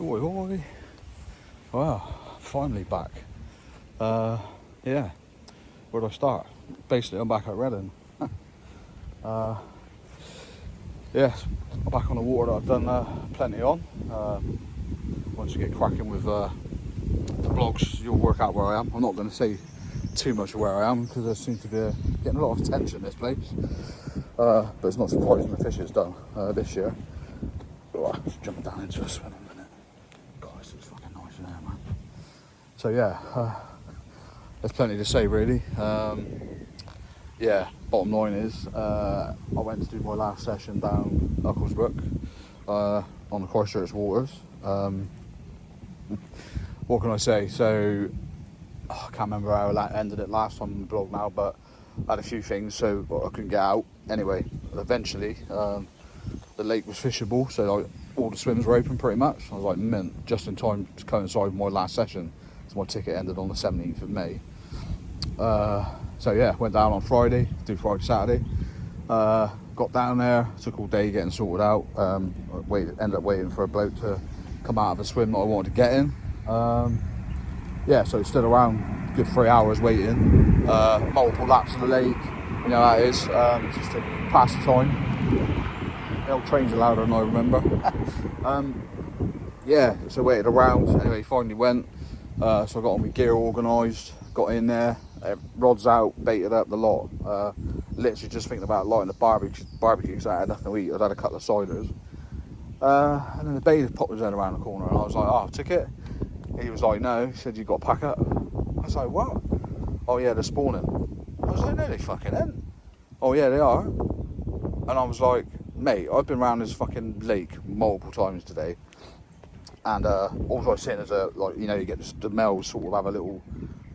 Oi, oi. Wow, finally back. Yeah, where do I start? Basically, I'm back at Reading. Yes, I'm back on the water that I've done plenty on. Once you get cracking with the vlogs, you'll work out where I am. I'm not going to say too much of where I am because there seems to be getting a lot of attention in this place. But it's not surprising the fish is done this year. Oh, I'm just jumping down into a swim in a minute. God, this is fucking nice in there, man. So yeah, there's plenty to say really. Yeah, bottom line is I went to do my last session down Ucklesbrook on the Christchurch waters. What can I say? So I can't remember how I ended it last time on the blog now, but I had a few things, so I couldn't get out. Anyway, eventually the lake was fishable, so like, all the swims were open pretty much. I was like, mint, just in time to coincide with my last session. So my ticket ended on the 17th of May. So yeah, went down on Friday, do Friday, Saturday. Got down there, took all day getting sorted out. Ended up waiting for a bloke to come out of a swim that I wanted to get in. Yeah, so stood around a good 3 hours waiting. Multiple laps of the lake, you know how it is, just to pass the time. The old trains are louder than I remember. Yeah, so waited around. Anyway, finally went. So I got all my gear organised, got in there, rods out, baited up the lot. Literally just thinking about lighting the barbecue because I had nothing to eat. I'd had a couple of ciders. And then the bailiff popped his head around the corner and I was like, oh, ticket? He was like, no. He said, you got to pack up. I was like, what? Oh yeah, they're spawning. I was like, no, they fucking ain't. Oh yeah, they are. And I was like, mate, I've been around this fucking lake multiple times today. And all I've seen is you get the males sort of have a little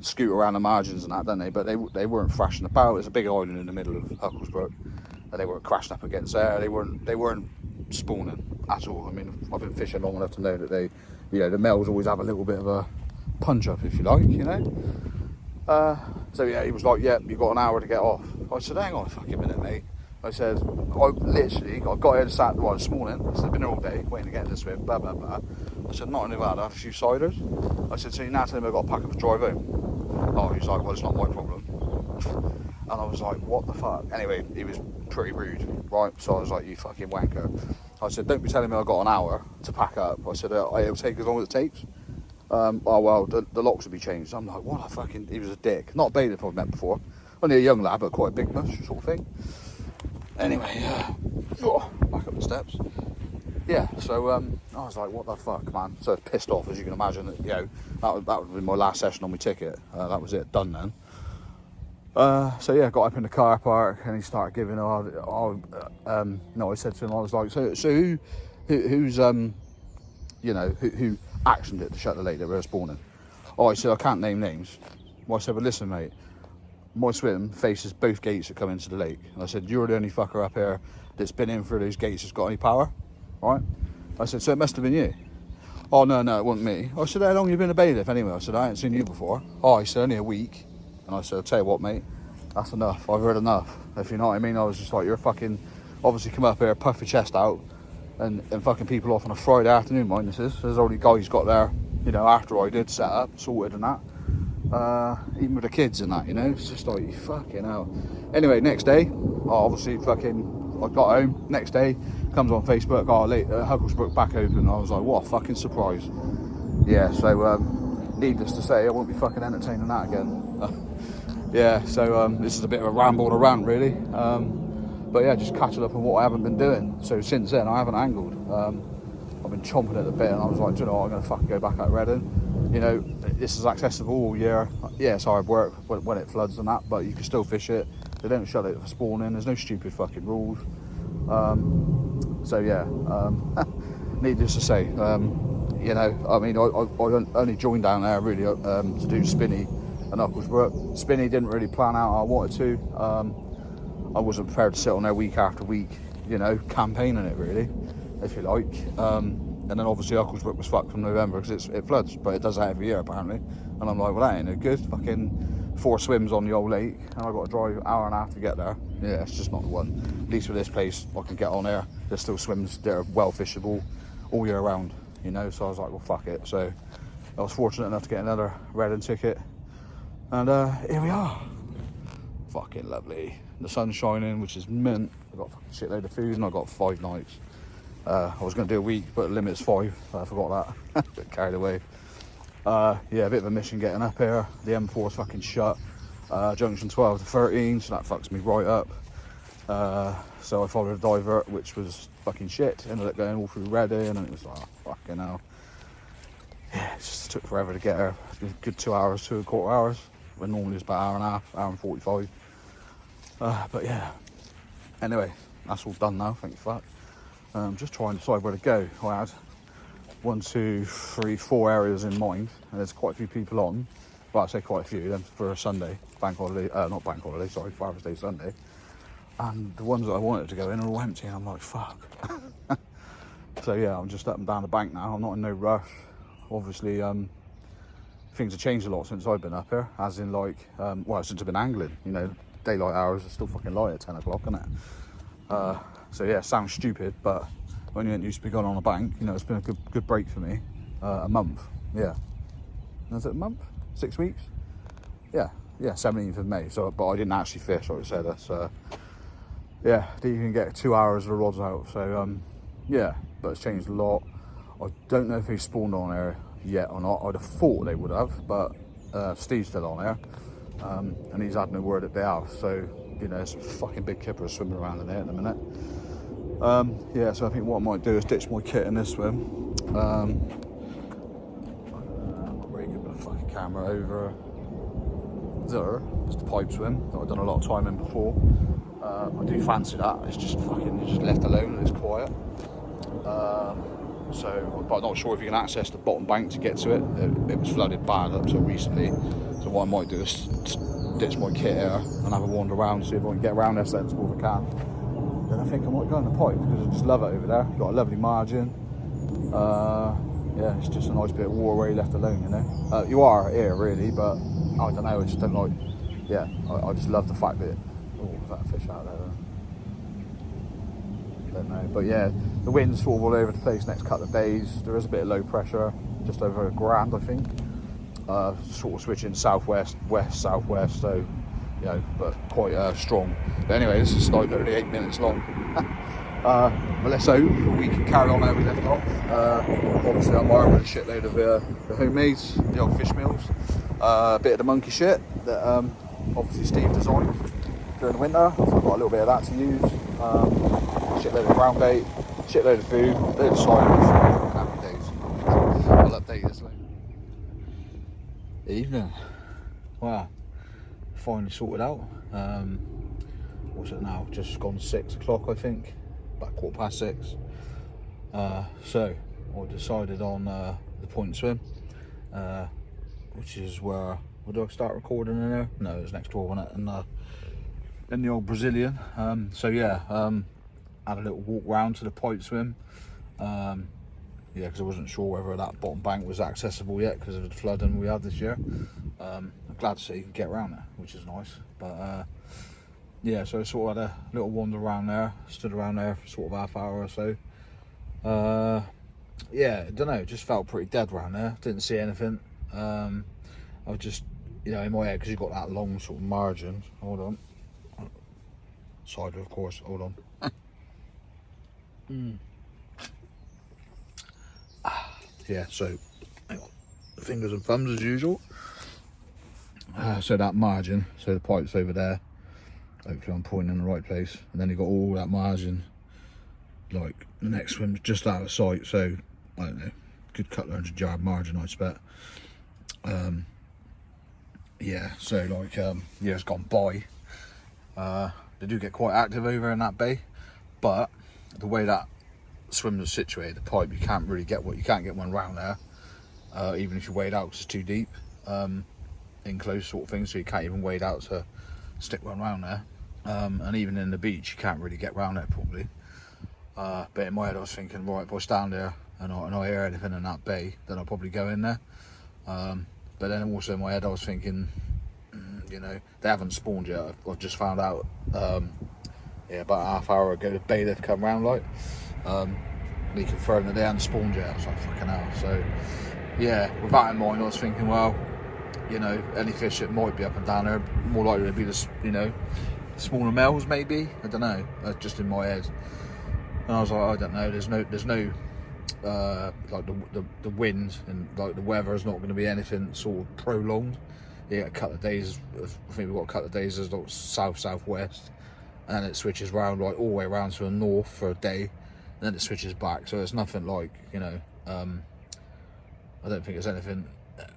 scoot around the margins and that, don't they? But they weren't thrashing about. There's a big island in the middle of Ucklesbrook, and they weren't crashing up against there. They weren't spawning at all. I mean, I've been fishing long enough to know that the males always have a little bit of a punch up, if you like, you know. So yeah, he was like, yeah, you've got an hour to get off. I said, hang on a fucking minute, mate. I said, I got here this morning. I said, I've been here all day waiting to get in the swim, blah, blah, blah. I said, not only that, I have a few ciders. I said, so you now tell me I've got to pack up and drive home. Oh, he's like, well, it's not my problem. And I was like, what the fuck? Anyway, he was pretty rude, right? So I was like, you fucking wanker. I said, don't be telling me I've got an hour to pack up. I said, it'll take as long as it takes. Oh, well, the locks will be changed. I'm like, what a fucking... He was a dick. Not a bailiff I've met before. Only a young lad, but quite a big mush sort of thing. Anyway, back up the steps. Yeah, so I was like, what the fuck, man? So pissed off, as you can imagine. That, that would have been my last session on my ticket. That was it, done then. So yeah, got up in the car park and he started giving no, I said to him, I was like, so who's who actioned it to shut the lake that we were spawning? Oh, I said, I can't name names. Well, I said, but listen, mate, my swim faces both gates that come into the lake. And I said, you're the only fucker up here that's been in through those gates that's got any power, right? I said, so it must have been you. Oh, no, it wasn't me. I said, how long have you been a bailiff anyway? I said, I ain't seen you before. Oh, he said, only a week. And I said, I'll tell you what, mate, that's enough. I've heard enough. If you know what I mean, I was just like, you're fucking, obviously come up here, puff your chest out and fucking people off on a Friday afternoon, mind this is. There's only guys got there, after I did set up, sorted and that. Even with the kids and that, it's just like, fucking hell. Anyway, next day, obviously I got home, next day, comes on Facebook, Ucklesbrook back open. I was like, what a fucking surprise. Yeah, so, needless to say, I won't be fucking entertaining that again. Yeah, so this is a bit of a ramble and a rant, really. But yeah, just catching up on what I haven't been doing. So since then, I haven't angled. I've been chomping at the bit, and I was like, do you know what, I'm going to fucking go back at Reading. This is accessible all year. Yeah, it's hard work when it floods and that, but you can still fish it. They don't shut it for spawning. There's no stupid fucking rules. So yeah, needless to say, I only joined down there really to do Spinney and Ucklesbrook. Spinney didn't really plan out how I wanted to. I wasn't prepared to sit on there week after week, campaigning it really, if you like. And then obviously Ucklesbrook was fucked from November because it floods, but it does that every year apparently. And I'm like, well, that ain't no good. Fucking 4 swims on the old lake, and I've got to drive an hour and a half to get there. Yeah, it's just not the one. At least with this place, I can get on there. There's still swims that are well fishable all year round. you know, so I was like, well, fuck it. So I was fortunate enough to get another Reading ticket, and here we are. Fucking lovely. The sun's shining, which is mint. I got a shitload of food, and I got 5 nights. I was going to do a week, but the limit's 5. I forgot that. Got carried away. Yeah, a bit of a mission getting up here. The M4's fucking shut. Junction 12 to 13, so that fucks me right up. So I followed a divert, which was fucking shit. Ended up going all through Reading, and it was like, oh, fucking hell. Yeah, it just took forever to get here. A good 2 hours, 2.25 hours. When normally it's about an hour and a half, hour and 45. But yeah. Anyway, that's all done now, thank you fuck. Just trying to decide where to go. I had 1, 2, 3, 4 areas in mind, and there's quite a few people on. Well, I say quite a few, then for a Sunday, bank holiday, not bank holiday, sorry, Father's Day Sunday. And the ones that I wanted to go in are all empty, and I'm like, fuck. So yeah, I'm just up and down the bank now. I'm not in no rush. Obviously, things have changed a lot since I've been up here, as in like, well, since I've been angling, you know, daylight hours are still fucking light at 10 o'clock, isn't it? So yeah, sounds stupid, but when you ain't used to be going on a bank, you know, it's been a good break for me. A month, yeah. Is it a month? 6 weeks? Yeah, 17th of May. So, but I didn't actually fish, like I said. That's, yeah, you can get 2 hours of the rods out. So, yeah, but it's changed a lot. I don't know if they spawned on there yet or not. I'd have thought they would have, but Steve's still on there. And he's had no word that they have. So, you know, there's some fucking big kippers swimming around in there at the minute. Yeah, so I think what I might do is ditch my kit in this swim. I'm not very good with the fucking camera over there. It's the pipe swim that I've done a lot of time in before. I do fancy that. It's just fucking, it's just left alone and it's quiet. So, but I'm not sure if you can access the bottom bank to get to it. It was flooded bad up till recently. So what I might do is ditch my kit here and have a wander around, see if I can get around there sensible if I can. Then I think I might go in the pipe because I just love it over there. Got a lovely margin. Yeah, it's just a nice bit of waterway left alone, you know. You are here really, but I don't know. I just don't like. Yeah, I just love the fact that. Oh, is that a fish out there? Don't know, but yeah, the wind's sort of all over the place next couple of days. There is a bit of low pressure, just over a grand, I think. Sort of switching southwest, west, southwest. So. You know, but quite strong. But anyway, this is like only 8 minutes long. But let's hope we can carry on how we left off. Obviously, I'm armed with a shitload of the homemades, the old fish meals. A bit of the monkey shit that obviously Steve designed during the winter. So I've got a little bit of that to use. Shitload of ground bait, shitload of food, a bit of silence. Happy days. I'll update this later. Evening. Wow. Finally sorted out. What's it now? Just gone 6 o'clock, I think. About 6:15. So I decided on the point swim, which is where. Do I start recording in there? No, it's next door, wasn't it? In the old Brazilian. So yeah, had a little walk round to the pipe swim. Yeah, because I wasn't sure whether that bottom bank was accessible yet because of the flooding we had this year. I'm glad to see you can get around there, which is nice. But yeah, so I sort of had a little wander around there, stood around there for sort of half hour or so. Yeah, I don't know, just felt pretty dead around there. Didn't see anything. I was just, you know, in my head, because you've got that long sort of margin. Hold on. Cider, of course. Hold on. Yeah, so hang on. Fingers and thumbs as usual. So that margin, so the pipe's over there. Hopefully I'm pointing in the right place. And then you've got all that margin, like the next swim's just out of sight. So I don't know, good couple 100-yard margin, I expect. Yeah, so like years gone by, they do get quite active over in that bay, but the way that swim is situated, the pipe, you can't really get you can't get one round there, even if you wade out because it's too deep, in close sort of thing, so you can't even wade out to stick one round there, and even in the beach you can't really get round there properly. But in my head I was thinking, right, if I stand there and I hear anything in that bay, then I'll probably go in there. But then also in my head I was thinking, you know, they haven't spawned yet. I've just found out, yeah, about a half hour ago, the bay they've come round like. they confirmed that they hadn't spawned yet. I was like, fucking hell. So yeah, with that in mind, I was thinking, well, you know, any fish that might be up and down there, more likely to be the, you know, smaller males maybe. I don't know. That's just in my head. And I was like, I don't know. There's no like the wind and like the weather is not going to be anything sort of prolonged. Yeah, a couple of days. I think we've got a couple of days as like southwest, and it switches round like all the way around to the north for a day, and then it switches back. So it's nothing like, you know. I don't think there's anything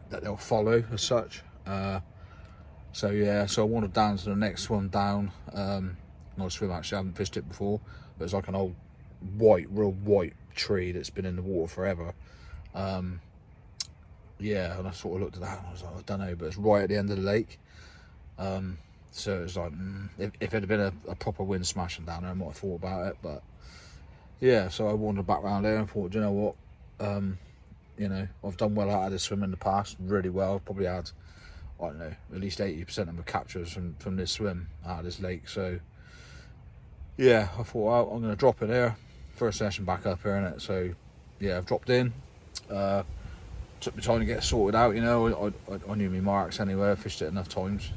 that they'll follow as such. So yeah, so I wandered down to the next one down. Nice swim actually. I haven't fished it before, but it's like an old real white tree that's been in the water forever. Yeah, and I sort of looked at that and I was like, I don't know, but it's right at the end of the lake. So it was like, if it had been a proper wind smashing down there, I might have thought about it. But yeah, so I wandered back around there and thought, do you know what? You know, I've done well out of this swim in the past, really well. I've probably had, I don't know, at least 80% of my captures from this swim out of this lake. So yeah, I thought, well, I'm going to drop in here. First session back up here, innit? So yeah, I've dropped in. Took me time to get sorted out, you know. I knew my marks anyway. I fished it enough times.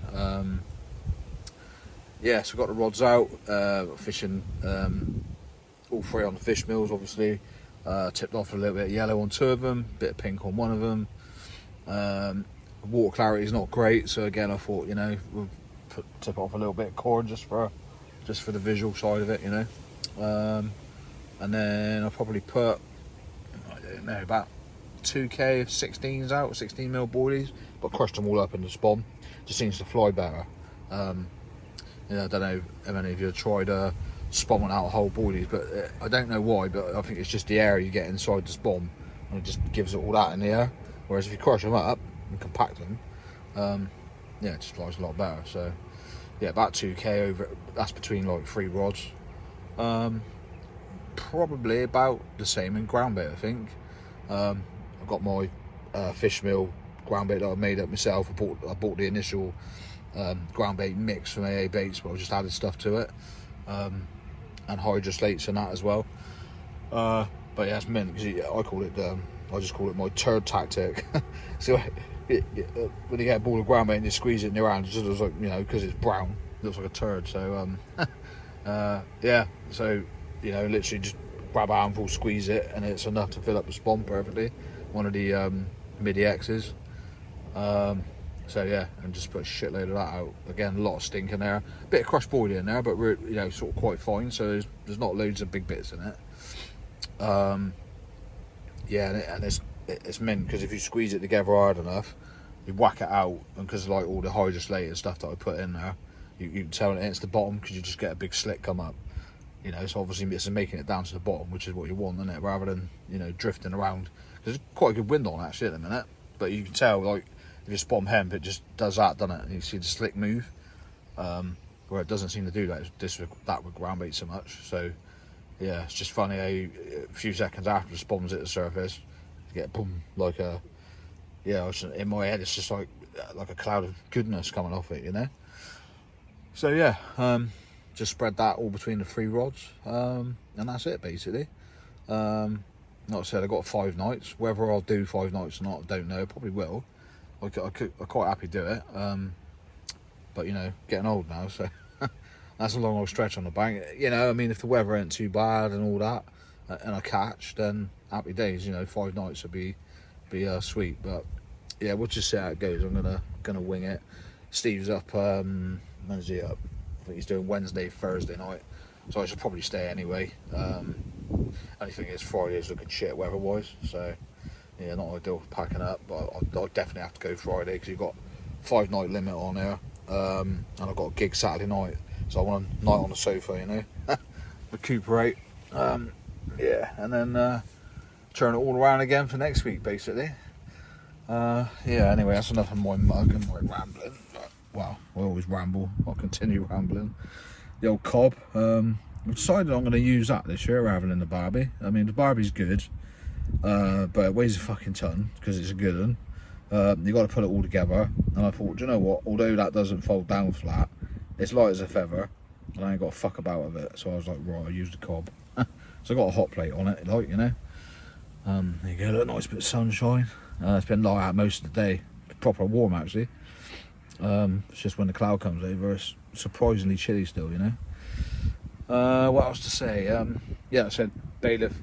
Yeah, so got the rods out, fishing all three on the fish mills, obviously. Tipped off a little bit of yellow on two of them, bit of pink on one of them. Water clarity is not great, so again I thought, you know, we'll tip off a little bit of corn just for the visual side of it, you know. And then I'll probably put, I don't know, about 2k of 16s out, 16mm boilies, but crushed them all up in the spawn. Just seems to fly better. You know, I don't know how many of you have tried spawn out whole boilies, but I don't know why, but I think it's just the air you get inside the spawn, and it just gives it all that in the air. Whereas if you crush them up and compact them, yeah, it just flies a lot better. So yeah, about 2k over. That's between like 3 rods. Probably about the same in ground bait, I think. I've got my fish meal ground bait that I made up myself. I bought the initial ground bait mix from AA Baits, but I just added stuff to it, and hydroslates and that as well. But yeah, it's mint because I call it. I just call it my turd tactic. So when you get a ball of ground bait and you squeeze it in your hand, it just looks like, you know, because it's brown, it looks like a turd. So yeah, so you know, literally just grab a handful, squeeze it, and it's enough to fill up the spawn perfectly. One of the MIDI X's. So yeah, and just put a shitload of that out. Again, a lot of stink in there. A bit of crushed boilie in there, but you know, sort of quite fine. So there's not loads of big bits in it. Yeah, and it's mint because if you squeeze it together hard enough, you whack it out, and because like all the hydroslate and stuff that I put in there, you can tell it hits the bottom because you just get a big slit come up. You know, so obviously it's making it down to the bottom, which is what you want, isn't it? Rather than, you know, drifting around. There's quite a good wind on actually at the minute, but you can tell, like, if you spawn hemp, it just does that, doesn't it? And you see the slick move, where it doesn't seem to do that with ground bait so much. So yeah, it's just funny how a few seconds after it spawns at the surface, you get boom, like a, yeah, in my head it's just like a cloud of goodness coming off it, you know. So yeah, just spread that all between the 3 rods, and that's it basically. Like I said, I got 5 nights. Whether I'll do 5 nights or not, I don't know. Probably will. I'm quite happy to do it. But you know, getting old now, so that's a long old stretch on the bank. You know, I mean, if the weather ain't too bad and all that, and I catch, then happy days. You know, 5 nights would be sweet. But yeah, we'll just see how it goes. I'm gonna wing it. Steve's up. When's he up? I think he's doing Wednesday, Thursday night. So I should probably stay anyway. Only thing is Friday is looking shit weather-wise. So yeah, not ideal for packing up. But I'll definitely have to go Friday because you've got 5 night limit on there. And I've got a gig Saturday night. So I want a night on the sofa, you know. Recuperate. Yeah, and then turn it all around again for next week, basically. Yeah, anyway, that's enough of my mug and my rambling. But, well, I always ramble. I'll continue rambling. The old cob. I've decided I'm going to use that this year rather than the Barbie. I mean, the Barbie's good, but it weighs a fucking ton because it's a good one. You got to put it all together. And I thought, do you know what? Although that doesn't fold down flat, it's light as a feather, and I ain't got a fuck about with it. So I was like, right, I'll use the cob. So I got a hot plate on it, like, you know. There you go, look, nice bit of sunshine. It's been light out most of the day, proper warm actually. It's just when the cloud comes over, it's surprisingly chilly still, you know. What else to say? Yeah, I said bailiff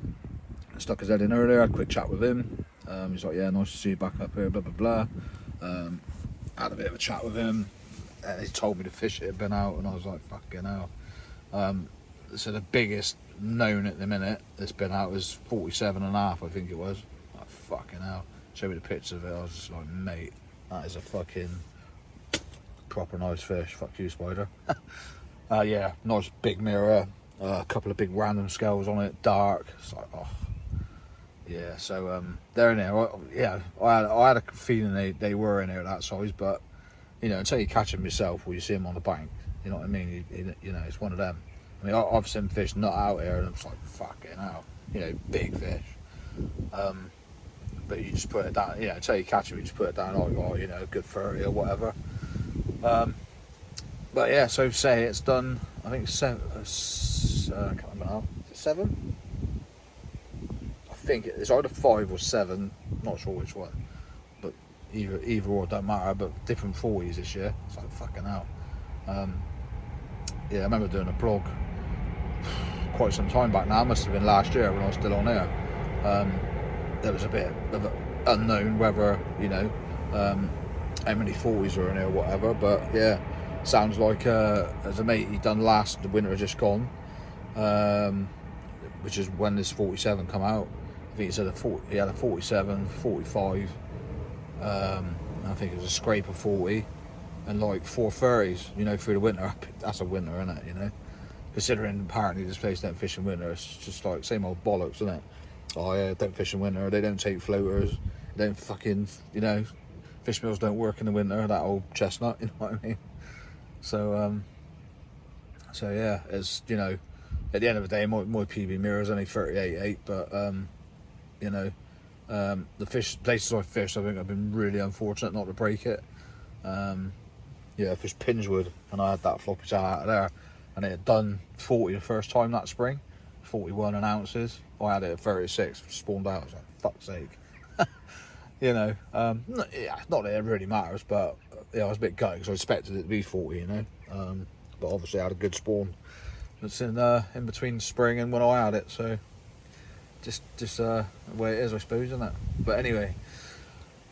stuck his head in earlier, had a quick chat with him. He's like, yeah, nice to see you back up here, blah blah blah. Had a bit of a chat with him, and he told me the fish that had been out, and I was like, fucking hell. So the biggest known at the minute that's been out was 47.5, I think it was. Like, fucking hell. Showed me the pictures of it, I was just like, mate, that is a fucking proper nice fish. Fuck you, Spider. Yeah, nice big mirror, a couple of big random scales on it, dark. It's like, oh. Yeah, so they're in there. Yeah, I had a feeling they were in there at that size, but you know, until you catch them yourself or you see them on the bank, you know what I mean? You know, it's one of them. I mean, I've seen fish not out here, and it's like, fucking hell, you know, big fish. But you just put it down, you know, until you catch them, you just put it down, oh, you know, good 30 or whatever. But yeah, so say it's done, I think it's seven, I can't remember now, is it 7? I think it's either 5 or 7, not sure which one. But either or, don't matter, but different 40s this year. It's like, fucking hell. Yeah, I remember doing a blog quite some time back now, must have been last year when I was still on air. There was a bit of unknown whether, you know, how many 40s were in there or whatever, but yeah, sounds like as a mate he done last, the winter just gone, which is when this 47 come out. I think he said he had a 47, 45, I think it was a scraper 40, and like 4 30s, you know, through the winter. That's a winter, isn't it, you know? Considering apparently this place don't fish in winter, it's just like same old bollocks, isn't it? Oh yeah, don't fish in winter, they don't take floaters, they don't fucking, you know, fish mills don't work in the winter, that old chestnut, you know what I mean? So, so yeah, it's, you know, at the end of the day, my PB mirror is only 38.8, but, you know, the places I fished, I think I've been really unfortunate not to break it. Yeah, I fished Pingewood, and I had that floppy tail out of there, and it had done 40 the first time that spring, 41 ounces. I had it at 36, spawned out. I was like, fuck's sake. You know, not that it really matters, but yeah, I was a bit gutted because I expected it to be 40, you know. But obviously I had a good spawn. It's in between spring and when I had it, so just the way it is, I suppose, isn't it? But anyway,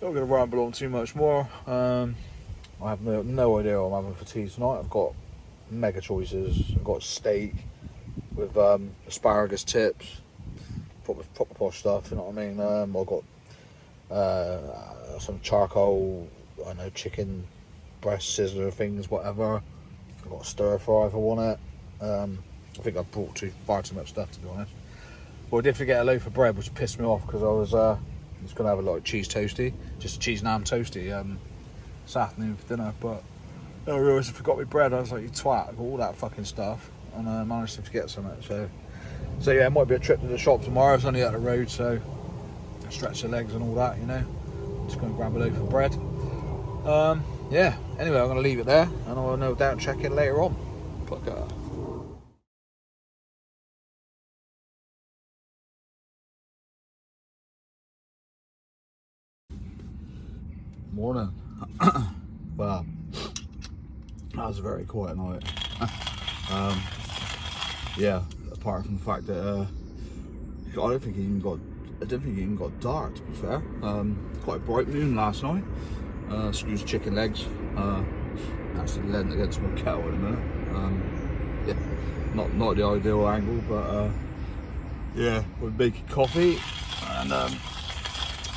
not going to ramble on too much more. I have no idea what I'm having for tea tonight. I've got mega choices. I've got steak with asparagus tips, proper posh stuff, you know what I mean? I've got some charcoal, I don't know, chicken breast sizzler things, whatever. I've got a stir fry if I want it. I think I brought far too much stuff, to be honest. But I did forget a loaf of bread, which pissed me off because I was just going to have a like cheese toasty, just a cheese and ham toasty this afternoon for dinner. But I realised I forgot my bread. I was like, you twat, I got all that fucking stuff, and I managed to forget some of it. So yeah, it might be a trip to the shop tomorrow. It's only up the road, so stretch the legs and all that, you know. Just going to grab a loaf of bread. Yeah, anyway, I'm going to leave it there, and I'll no doubt check in later on. Morning. Well, that was a very quiet night. Yeah, apart from the fact that I don't think it even got dark, to be fair. Quite a bright moon last night. Screws chicken legs. Actually leaning against my kettle in a minute. Yeah, not the ideal angle, but yeah, we're making coffee, and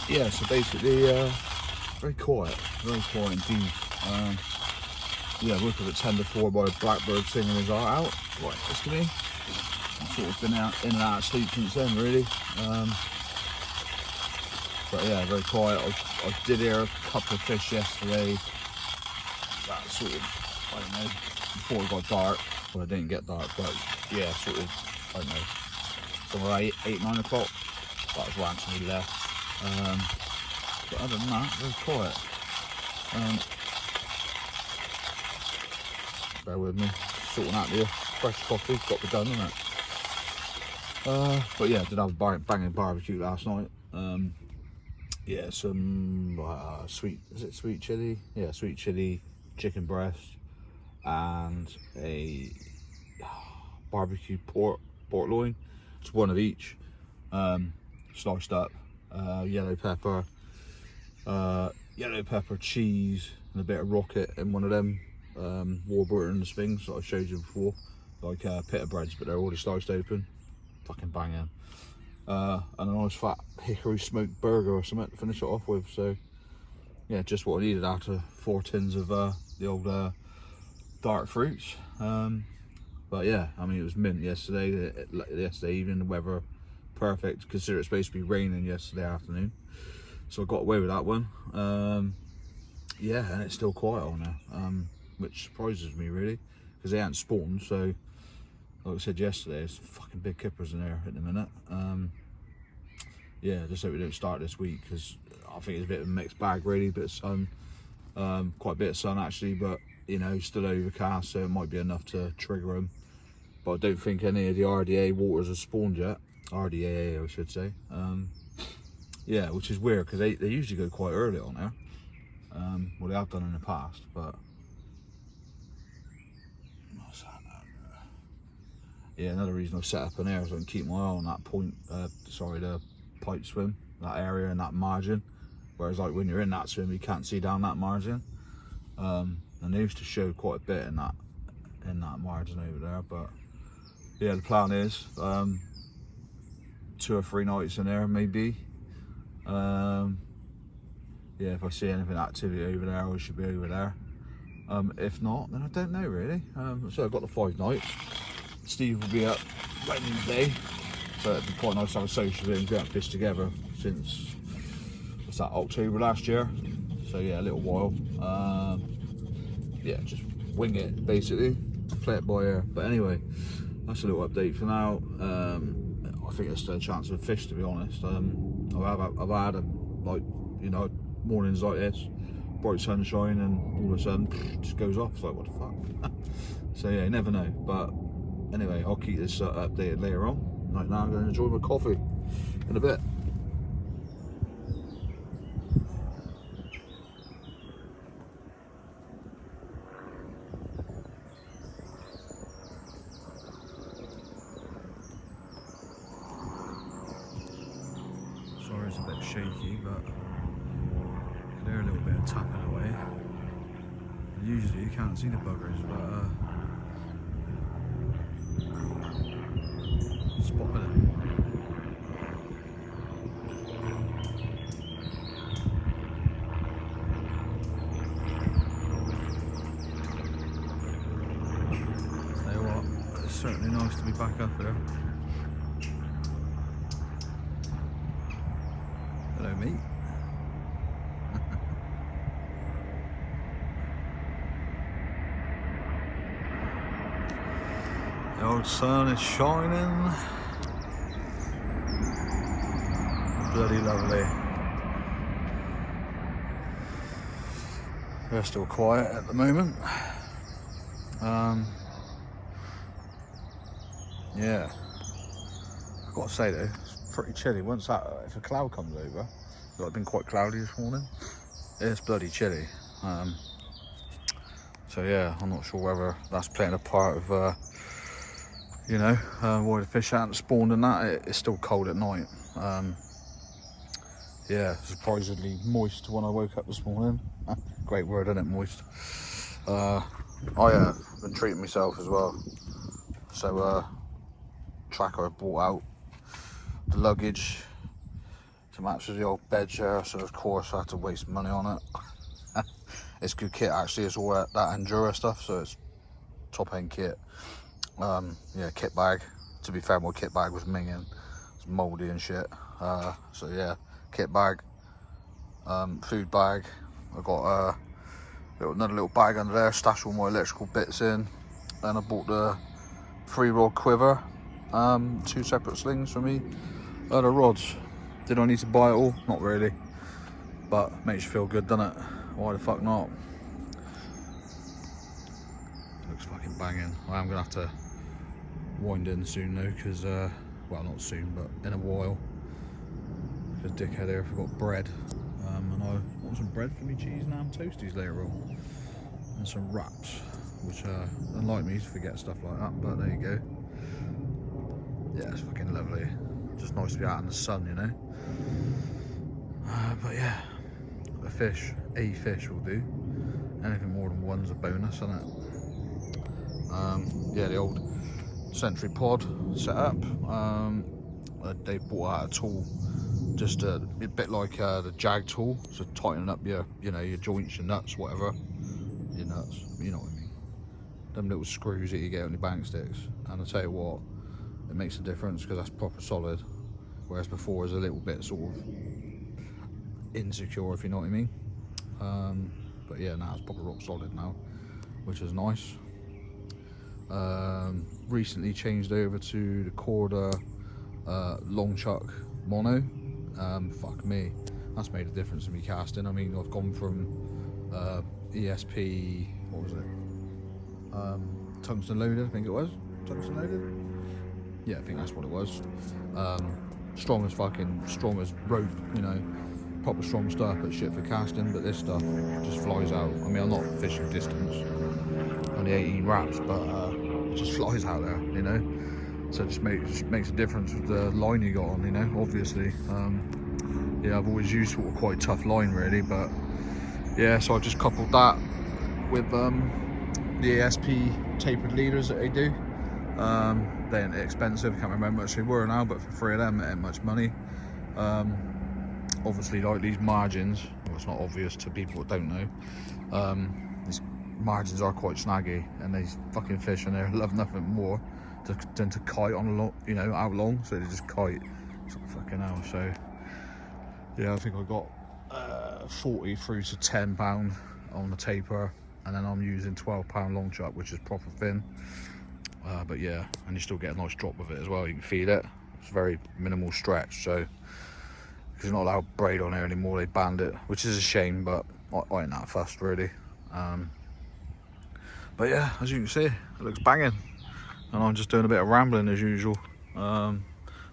yeah, so basically very quiet indeed. Yeah, woke up at 10 to 4 by a blackbird singing his heart out right next to me. I've sort of been in and out of sleep since then, really. But yeah, very quiet. I did hear a couple of fish yesterday. That sort of, I don't know, before it got dark. Well, it didn't get dark, but yeah, sort of, I don't know, somewhere 8, 9 o'clock. That was when Anthony left. But other than that, very quiet. Bear with me, sorting out the fresh coffee, got to be done, isn't it? But yeah, did have a banging barbecue last night. Yeah, some sweet chili? Yeah, sweet chili, chicken breast, and a barbecue pork loin. It's one of each, sliced up. Yellow pepper, cheese, and a bit of rocket in one of them Warburton's things that I showed you before, like pita breads, but they're already sliced open. Fucking banging. And a nice fat hickory smoked burger or something to finish it off with. So yeah, just what I needed after 4 tins of the old dark fruits. But yeah, I mean, it was mint yesterday evening, the weather perfect, considering it's supposed to be raining yesterday afternoon, so I got away with that one. Yeah, and it's still quiet on there, which surprises me really, because they haven't spawned. So like I said yesterday, there's fucking big kippers in there at the minute. Yeah, just hope we don't start this week, because I think it's a bit of a mixed bag really. Bit of sun, quite a bit of sun actually, but you know, still overcast, so it might be enough to trigger them. But I don't think any of the RDA waters have spawned yet. RDAA I should say. Yeah, which is weird, because they usually go quite early on there. Well, they have done in the past, but what's that now? Yeah, another reason I've set up an air is I can keep my eye on that point, the pipe swim, that area and that margin. Whereas like when you're in that swim, you can't see down that margin. And they used to show quite a bit in that margin over there. But yeah, the plan is 2 or 3 nights in there maybe. Yeah, if I see anything activity over there, I should be over there. If not, then I don't know really. So I've got the 5 nights. Steve will be up Wednesday, so it'd be quite nice to have a social and get fish together since, what's that, October last year. So yeah, a little while. Yeah, just wing it basically, play it by ear. But anyway, that's a little update for now. I think there's still a chance of fish, to be honest. I've had like, you know, mornings like this, bright sunshine, and all of a sudden it just goes off. It's like, what the fuck? So yeah, you never know. But anyway, I'll keep this updated later on. Right now I'm going to enjoy my coffee in a bit. Sorry, it's a bit shaky, but you can hear a little bit of tapping away. Usually you can't see the buggers, but spotted it. Tell you what, it's certainly nice to be back up here. Hello, mate. The old sun is shining. Bloody lovely. They're still quiet at the moment. Yeah, I've got to say though, it's pretty chilly. Once that, if a cloud comes over, it's been quite cloudy this morning. It's bloody chilly. So yeah, I'm not sure whether that's playing a part of, you know, why the fish haven't spawned and that. It's still cold at night. Yeah, surprisingly moist when I woke up this morning. Great word, isn't it, moist? I have been treating myself as well. So tracker I brought out the luggage to match with the old bed chair, so of course I had to waste money on it. It's good kit actually, it's all that Endura stuff, so it's top end kit. Yeah, kit bag. To be fair, my kit bag was minging, it's mouldy and shit. So yeah, kit bag, food bag. I got another little bag under there, stash all my electrical bits in. Then I bought the 3-rod quiver, 2 separate slings for me, the rods. Did I need to buy it all? Not really, but makes you feel good, doesn't it? Why the fuck not? Looks fucking banging. I am gonna have to wind in soon though, because well, not soon, but in a while. Because dickhead here forgot bread. And I want some bread for me cheese and ham toasties later on. And some wraps, which unlike me to forget stuff like that, but there you go. Yeah, it's fucking lovely. Just nice to be out in the sun, you know. But yeah, a fish will do. Anything more than one's a bonus, isn't it? Yeah, the old Sentry pod set up. They brought out a tool, just a bit like the Jag tool, so tightening up your, you know, your joints, your nuts, whatever. Your nuts, you know what I mean. Them little screws that you get on your bank sticks. And I tell you what, it makes a difference because that's proper solid. Whereas before, it's a little bit sort of insecure, if you know what I mean. But yeah, now it's proper rock solid now, which is nice. Recently changed over to the Korda long chuck mono. Fuck me, that's made a difference in me casting. I mean, I've gone from ESP, what was it? Tungsten loaded, I think it was. Tungsten loaded? Yeah, I think that's what it was. Strong as rope, you know, proper strong stuff, but shit for casting. But this stuff just flies out. I mean, I'm not fishing distance, only 18 wraps, but it just flies out there, you know. So it just makes a difference with the line you got on, you know, obviously. Yeah, I've always used sort of quite tough line really, but yeah, so I just coupled that with the ASP tapered leaders that they do. They ain't expensive, I can't remember how much they were now, but for 3 of them it ain't much money. Obviously, like these margins, well, it's not obvious to people that don't know, these margins are quite snaggy, and these fucking fish in there love nothing more than to kite on a lot, you know, out long, so they just kite. It's like fucking hell. So yeah, I think I got 40 through to £10 on the taper, and then I'm using £12 long chuck, which is proper thin. But yeah, and you still get a nice drop with it as well. You can feed it. It's very minimal stretch, so because you're not allowed braid on here anymore, they banned it, which is a shame, but I ain't that fussed really. But yeah, as you can see, it looks banging, and I'm just doing a bit of rambling as usual. Nice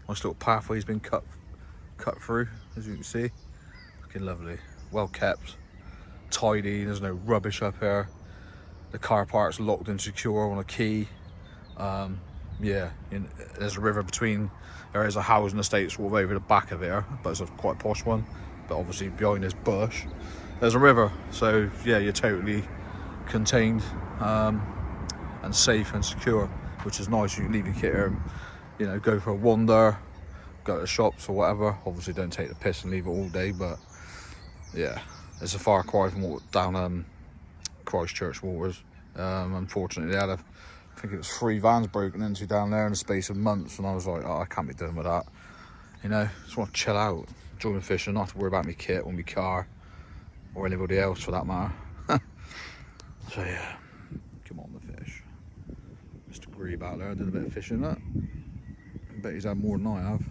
little pathway's been cut through, as you can see. Looking lovely, well kept, tidy. There's no rubbish up here. The car park's locked and secure on a key. Yeah, there's a river between. There is a housing estate sort of over the back of here, but it's a quite posh one. But obviously behind this bush, there's a river. So yeah, you're totally contained and safe and secure, which is nice. You can leave your kit here and, you know, go for a wander, go to the shops or whatever. Obviously don't take the piss and leave it all day, but yeah, it's a far cry from what down Christchurch waters. Unfortunately, they had I think it was 3 vans broken into down there in the space of months, and I was like, oh, I can't be doing with that. You know, just want to chill out, enjoy my fishing, not have to worry about my kit or my car or anybody else for that matter. So yeah, come on the fish. Mr. Grebe out there did a bit of fishing that. I bet he's had more than I have.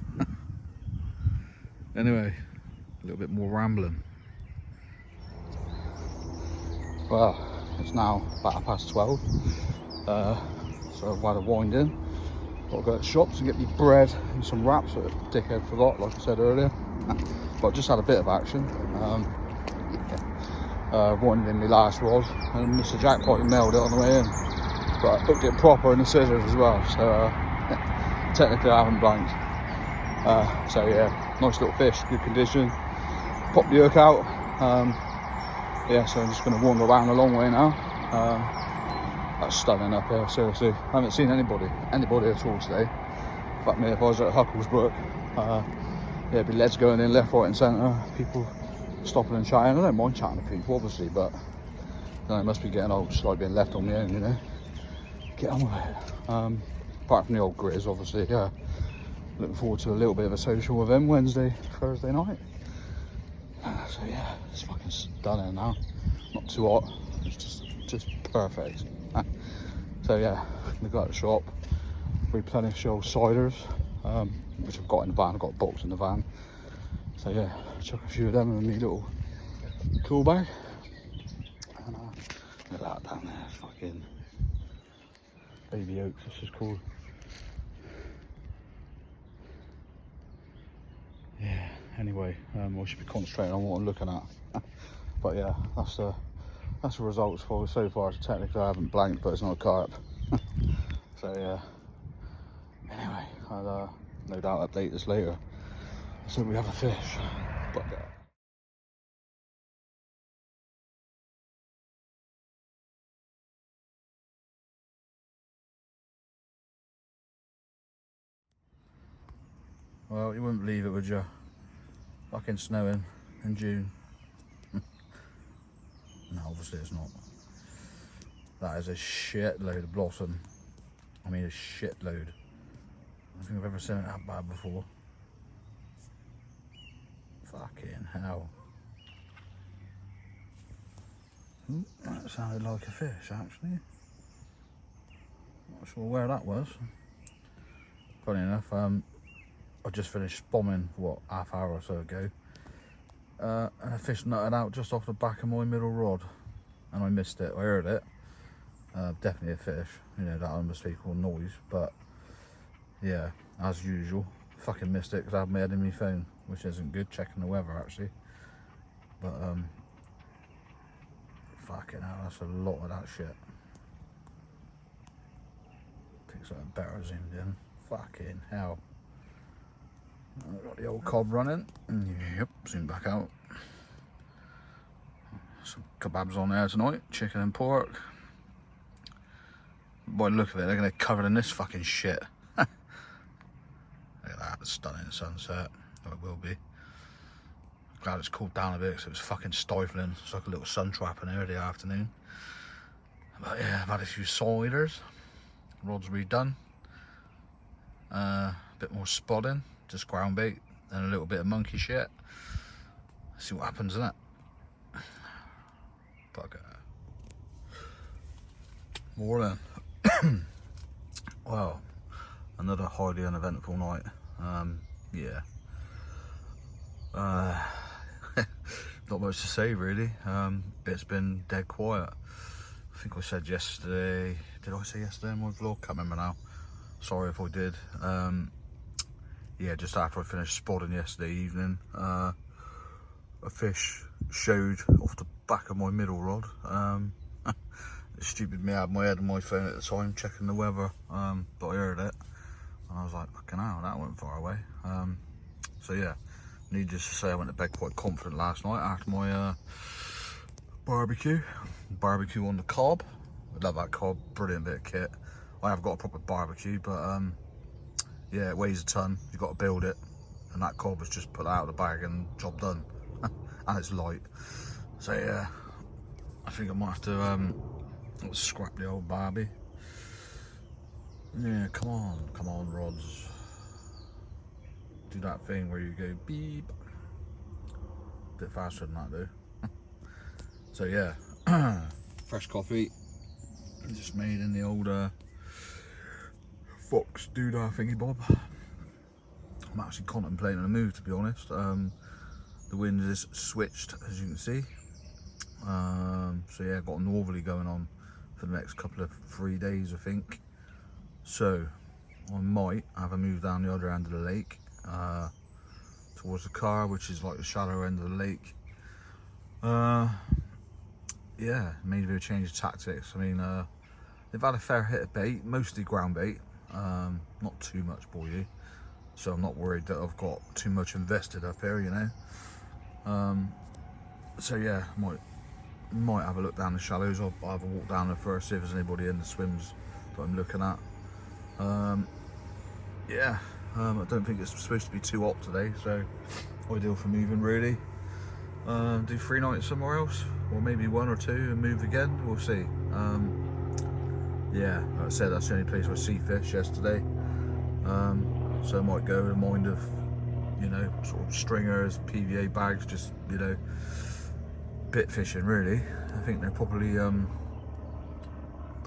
Anyway, a little bit more rambling. Well, it's now about 12:30. So I've had a wind in. Got to go to the shops and get me bread and some wraps that dickhead forgot, like I said earlier. But I just had a bit of action. Winded in my last rod, and Mr. Jackpot nailed it on the way in. But I hooked it proper in the scissors as well, so technically I haven't blanked. So yeah, nice little fish, good condition. Pop the hook out. Yeah, so I'm just going to wander around a long way now. That's stunning up here, seriously. I haven't seen anybody at all today. Fuck me, if I was at Hucklesbrook, yeah, it'd be leads going in left, right and centre, people stopping and chatting. I don't mind chatting to people, obviously, but you know, it must be getting old, just like being left on my own, you know. Get on with it. Apart from the old Grizz, obviously, yeah. Looking forward to a little bit of a social with him Thursday night. So yeah, it's fucking stunning now. Not too hot, it's just perfect. So yeah, I'm gonna go to the shop, replenish the old ciders, which I've got in the van. I've got a box in the van. So yeah, chuck a few of them in my little cool bag. And look at that down there, fucking baby oaks, this is called. anyway. I should be concentrating on what I'm looking at. But yeah, that's the results for so far. So technically I haven't blanked, but it's not a carp. So yeah. Anyway, I'll no doubt update this later. So we have a fish. But well, you wouldn't believe it, would you? Fucking snowing in June. No, obviously it's not. That is a shitload of blossom. I mean, a shitload. I don't think I've ever seen it that bad before. Fucking hell. Ooh, that sounded like a fish, actually. Not sure where that was. Funny enough, I just finished bombing, what, half hour or so ago. And a fish nutted out just off the back of my middle rod. And I missed it, I heard it. Definitely a fish, you know, that unmistakable noise, but yeah, as usual, fucking missed it because I had my head in my phone, which isn't good, checking the weather actually. But fucking hell, that's a lot of that shit. Pick something better zoomed in. Fucking hell. I've got the old cob running. Yep, zoom back out. Some kebabs on there tonight, chicken and pork. By the look of it, they're going to cover in this fucking shit. Look at that, stunning sunset. Oh, it will be. Glad it's cooled down a bit because it was fucking stifling. It's like a little sun trap in here the afternoon. But yeah, I've had a few ciders. Rod's redone. A bit more spotting, just ground bait, and a little bit of monkey shit. See what happens in it. Fuck it. More then. Well, another highly uneventful night. Yeah. Not much to say really. It's been dead quiet. I think I said yesterday, did I say yesterday in my vlog? Can't remember now. Sorry if I did. Yeah, just after I finished spotting yesterday evening, a fish showed off the back of my middle rod. It's stupid me, I had my head on my phone at the time checking the weather, but I heard it and I was like, fucking hell, that went far away. So yeah, needless to say, I went to bed quite confident last night after my barbecue on the cob. I love that cob, brilliant bit of kit. I have got a proper barbecue, but yeah, it weighs a ton, you've got to build it, and that cob was just put out of the bag and job done. And it's light, so yeah, I think I might have to scrap the old Barbie. Yeah, come on rods, do that thing where you go beep, a bit faster than that though. So yeah, fresh coffee, just made in the old Fox doodah thingy bob. I'm actually contemplating a move, to be honest. The wind is switched, as you can see. So yeah, got a northerly going on for the next couple of 3 days, I think. So I might have a move down the other end of the lake, towards the car, which is like the shallower end of the lake. Yeah, made a bit of change of tactics. I mean, they've had a fair hit of bait, mostly ground bait, not too much buoy, so I'm not worried that I've got too much invested up here, you know. So yeah, might have a look down the shallows. I'll have a walk down there first, see if there's anybody in the swims that I'm looking at. Yeah, I don't think it's supposed to be too hot today, so ideal for moving really. Do 3 nights somewhere else, or maybe 1 or 2 and move again, we'll see. Yeah, like I said, that's the only place I see fish yesterday. So I might go with a mind of, you know, sort of stringers, PVA bags, just, you know, bit fishing really. I think they're probably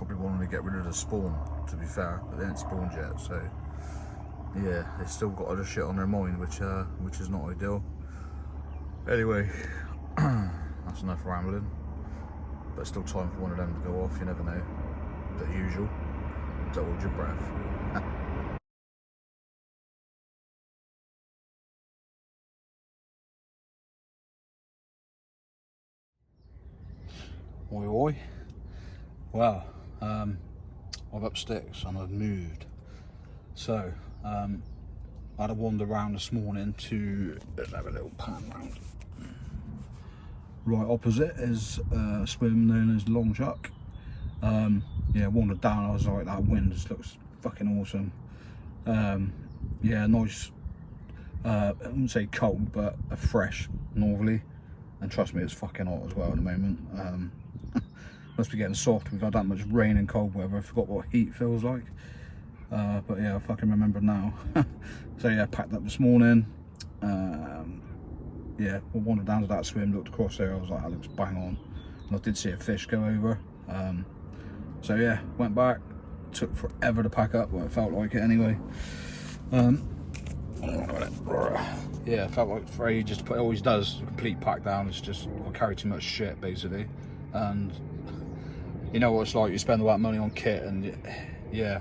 wanting to get rid of the spawn, to be fair, but they ain't spawned yet, so yeah, they still got other shit on their mind, which is not ideal. Anyway, that's enough rambling, but still time for one of them to go off, you never know. The usual, don't hold your breath. Oi oi. Well, I've up sticks and I've moved. So, I had a wander around this morning to, let's have a little pan round. Right opposite is a swim known as Long Chuck. Yeah, wandered down, I was like, that wind just looks fucking awesome. Yeah, nice, I wouldn't say cold, but a fresh northerly. And trust me, it's fucking hot as well at the moment. Must be getting soft. We've had that much rain and cold weather. I forgot what heat feels like. But yeah, I fucking remember now. So yeah, packed up this morning. Yeah, we wandered down to that swim, looked across there. I was like, that looks bang on. And I did see a fish go over. So yeah, went back. Took forever to pack up, but it felt like it anyway. Yeah, it felt like for ages to put. It always does. Complete pack down. It's just I carry too much shit basically, and you know what it's like. You spend all that money on kit, and yeah,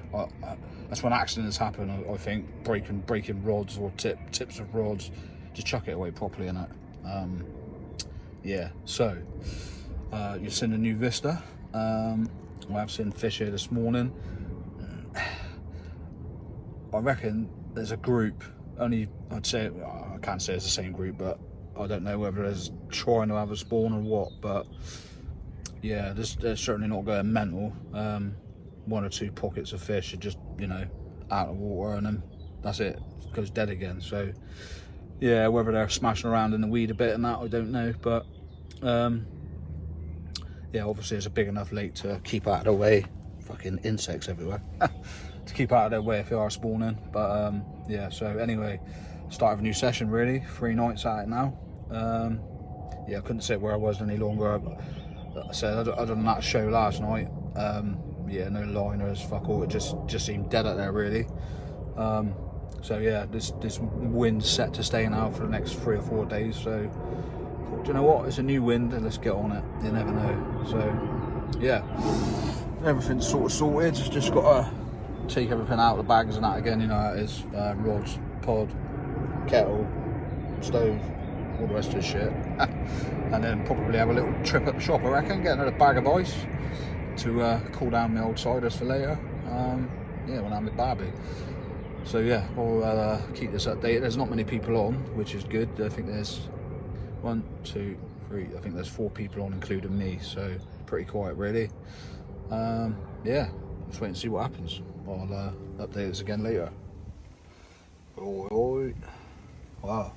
that's when accidents happen. I think breaking rods or tips of rods. Just chuck it away properly, innit? Yeah. So you've seen the new Vista. I've seen fish here this morning. I reckon there's a group. Only I'd say I can't say it's the same group, but I don't know whether there's trying to have a spawn or what. But yeah, they're certainly not going mental. One or two pockets of fish are just, you know, out of water, and then that's it. It goes dead again. So yeah, whether they're smashing around in the weed a bit and that, I don't know. But yeah, obviously it's a big enough lake to keep out of the way. Fucking insects everywhere. To keep out of their way if they are spawning. But yeah, so anyway, start of a new session really. 3 nights at it now. Yeah, I couldn't sit where I was any longer. I said, other than that show last night, yeah, no liners, fuck all. It just seemed dead out there really. So yeah, this wind's set to stay now for the next 3 or 4 days. So do you know what? It's a new wind, and let's get on it. You never know. So yeah, everything's sort of sorted. Just got to take everything out of the bags and that again. You know how it is. Rods, pod, kettle, stove, all the rest of the shit. And then probably have a little trip at the shop, I reckon. Get another bag of ice to cool down my old ciders for later. Yeah, when I'm with Barbie. So yeah, I'll keep this updated. There's not many people on, which is good. I think there's 1, 2, 3. I think there's 4 people on, including me. So pretty quiet, really. Yeah, let's wait and see what happens. I'll update this again later. Oi. Wow,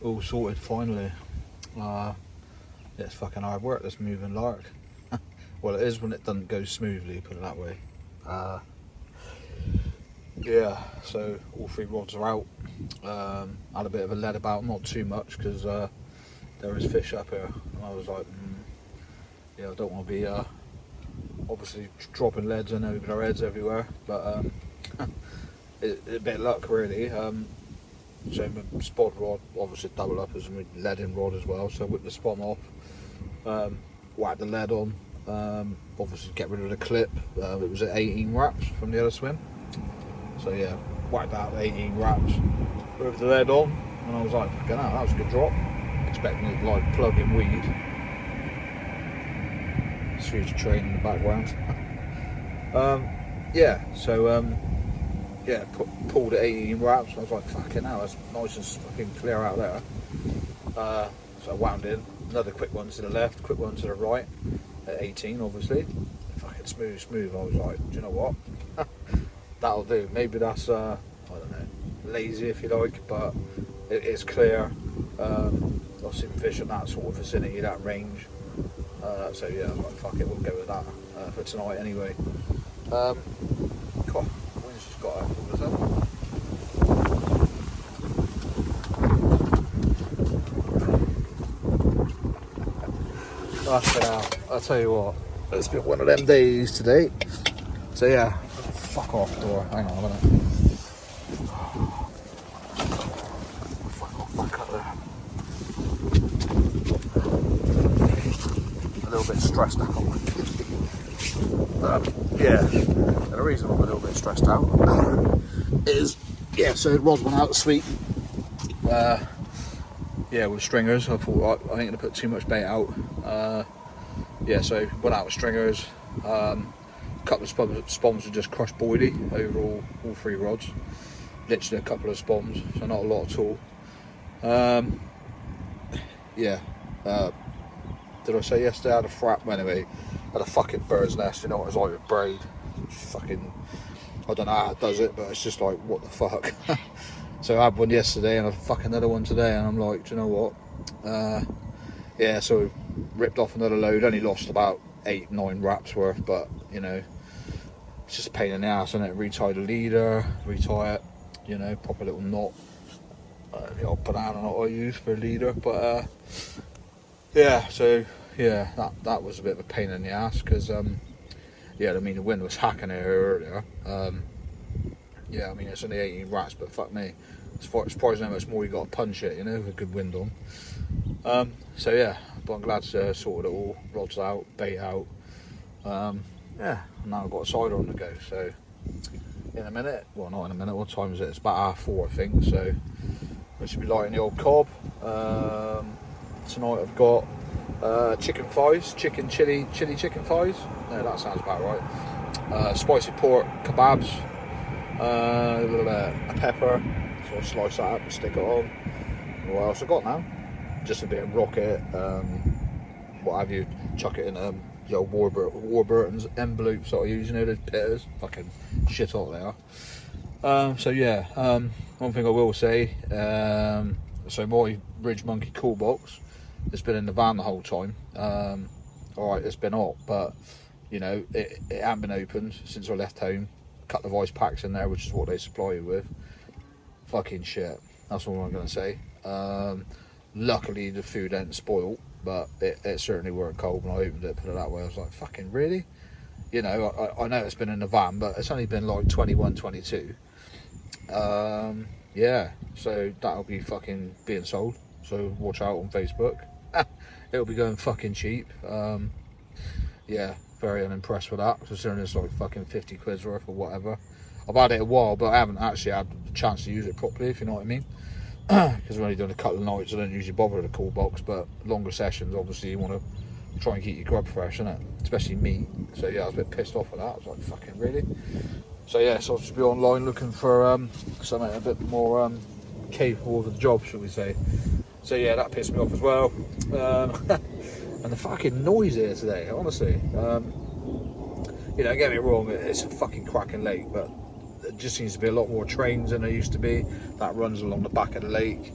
all sorted finally. Yeah, it's fucking hard work, this moving lark. Well, it is when it doesn't go smoothly, put it that way. Yeah, so all 3 rods are out. Had a bit of a lead about, not too much, because there is fish up here. And I was like, yeah, I don't want to be obviously dropping leads in over their heads everywhere, but it's a bit of luck really. So my spod rod obviously double up as my leading rod as well, so I whipped the spot off, whacked the lead on, obviously get rid of the clip. It was at 18 wraps from the other swim, so yeah, whacked out 18 wraps with the lead on, and I was like, fucking hell, that was a good drop. Expecting it like plug-in weed. Huge train in the background. Yeah, so yeah, pulled at 18 wraps. I was like, fucking hell, that's nice and fucking clear out there. So I wound in another quick one to the left, quick one to the right at 18, obviously. Fucking smooth. I was like, do you know what? That'll do. Maybe that's I don't know, lazy if you like, but it is clear. I've seen fish in that sort of vicinity, that range. So yeah, I was like, fuck it, we'll go with that for tonight anyway. God, the wind's just got out all of a sudden. Fucking hell, I'll tell you what, it's been one of them days today. So yeah, fuck off door, hang on a minute. Fuck off, back up there. A little bit stressed out. Yeah, and the reason I'm a little bit stressed out is, yeah, so Rod went out to sleep. Yeah, with stringers. I thought I ain't gonna put too much bait out. yeah, so went out with stringers. A couple of spoms were just crushed boilie over all 3 rods. Literally a couple of spoms, so not a lot at all. Yeah. Did I say yesterday I had a frap? Well, anyway, I had a fucking bird's nest, you know what it's like with braid. Fucking, I don't know how it does it, but it's just like, what the fuck. So I had one yesterday and I fucking another one today, and I'm like, do you know what? Yeah, so ripped off another load, only lost about 8-9 wraps worth, but you know, it's just a pain in the ass, isn't it? Retie the leader, retie it, you know, pop a little knot. The old banana knot I use for a leader, but yeah, so yeah, that was a bit of a pain in the ass, because yeah, I mean, the wind was hacking it earlier. Yeah, I mean, it's only 18 rats, but fuck me, it's surprising how much more you got to punch it, you know, with a good wind on. So yeah, but I'm glad to sorted it all, rods out, bait out. Yeah, now I've got a cider on the go, so in a minute, well, not in a minute, what time is it? It's about 4:30, I think, so we should be lighting the old cob. Tonight I've got chicken thighs, chili chicken thighs. No, that sounds about right. Spicy pork kebabs, a pepper, so I'll slice that up and stick it on. What else I got now? Just a bit of rocket, what have you, chuck it in the old Warburton's envelopes that I use, you know, those pitters, fucking shit hot they are. So yeah, one thing I will say, so my Ridge Monkey cool box has been in the van the whole time. Alright, it's been hot, but you know, it hasn't been opened since I left home. A couple of ice packs in there, which is what they supply you with. Fucking shit, that's all I'm going to say. Luckily the food ain't spoiled, but it certainly weren't cold when I opened it, put it that way. I was like, fucking really? You know, I know it's been in the van, but it's only been like 21, 22. Yeah, so that'll be fucking being sold, so watch out on Facebook. It'll be going fucking cheap. Yeah, very unimpressed with that, considering it's like fucking 50 quid's worth or whatever. I've had it a while, but I haven't actually had the chance to use it properly, if you know what I mean. Because we're only doing a couple of nights, I don't usually bother with the cool box, but longer sessions, obviously you want to try and keep your grub fresh, innit? Especially meat. So yeah, I was a bit pissed off with that. I was like, fucking really? So yeah, so I'll just be online looking for something a bit more capable of the job, shall we say. So yeah, that pissed me off as well. And the fucking noise here today, honestly. You know, don't get me wrong, it's a fucking cracking lake, but there just seems to be a lot more trains than there used to be. That runs along the back of the lake.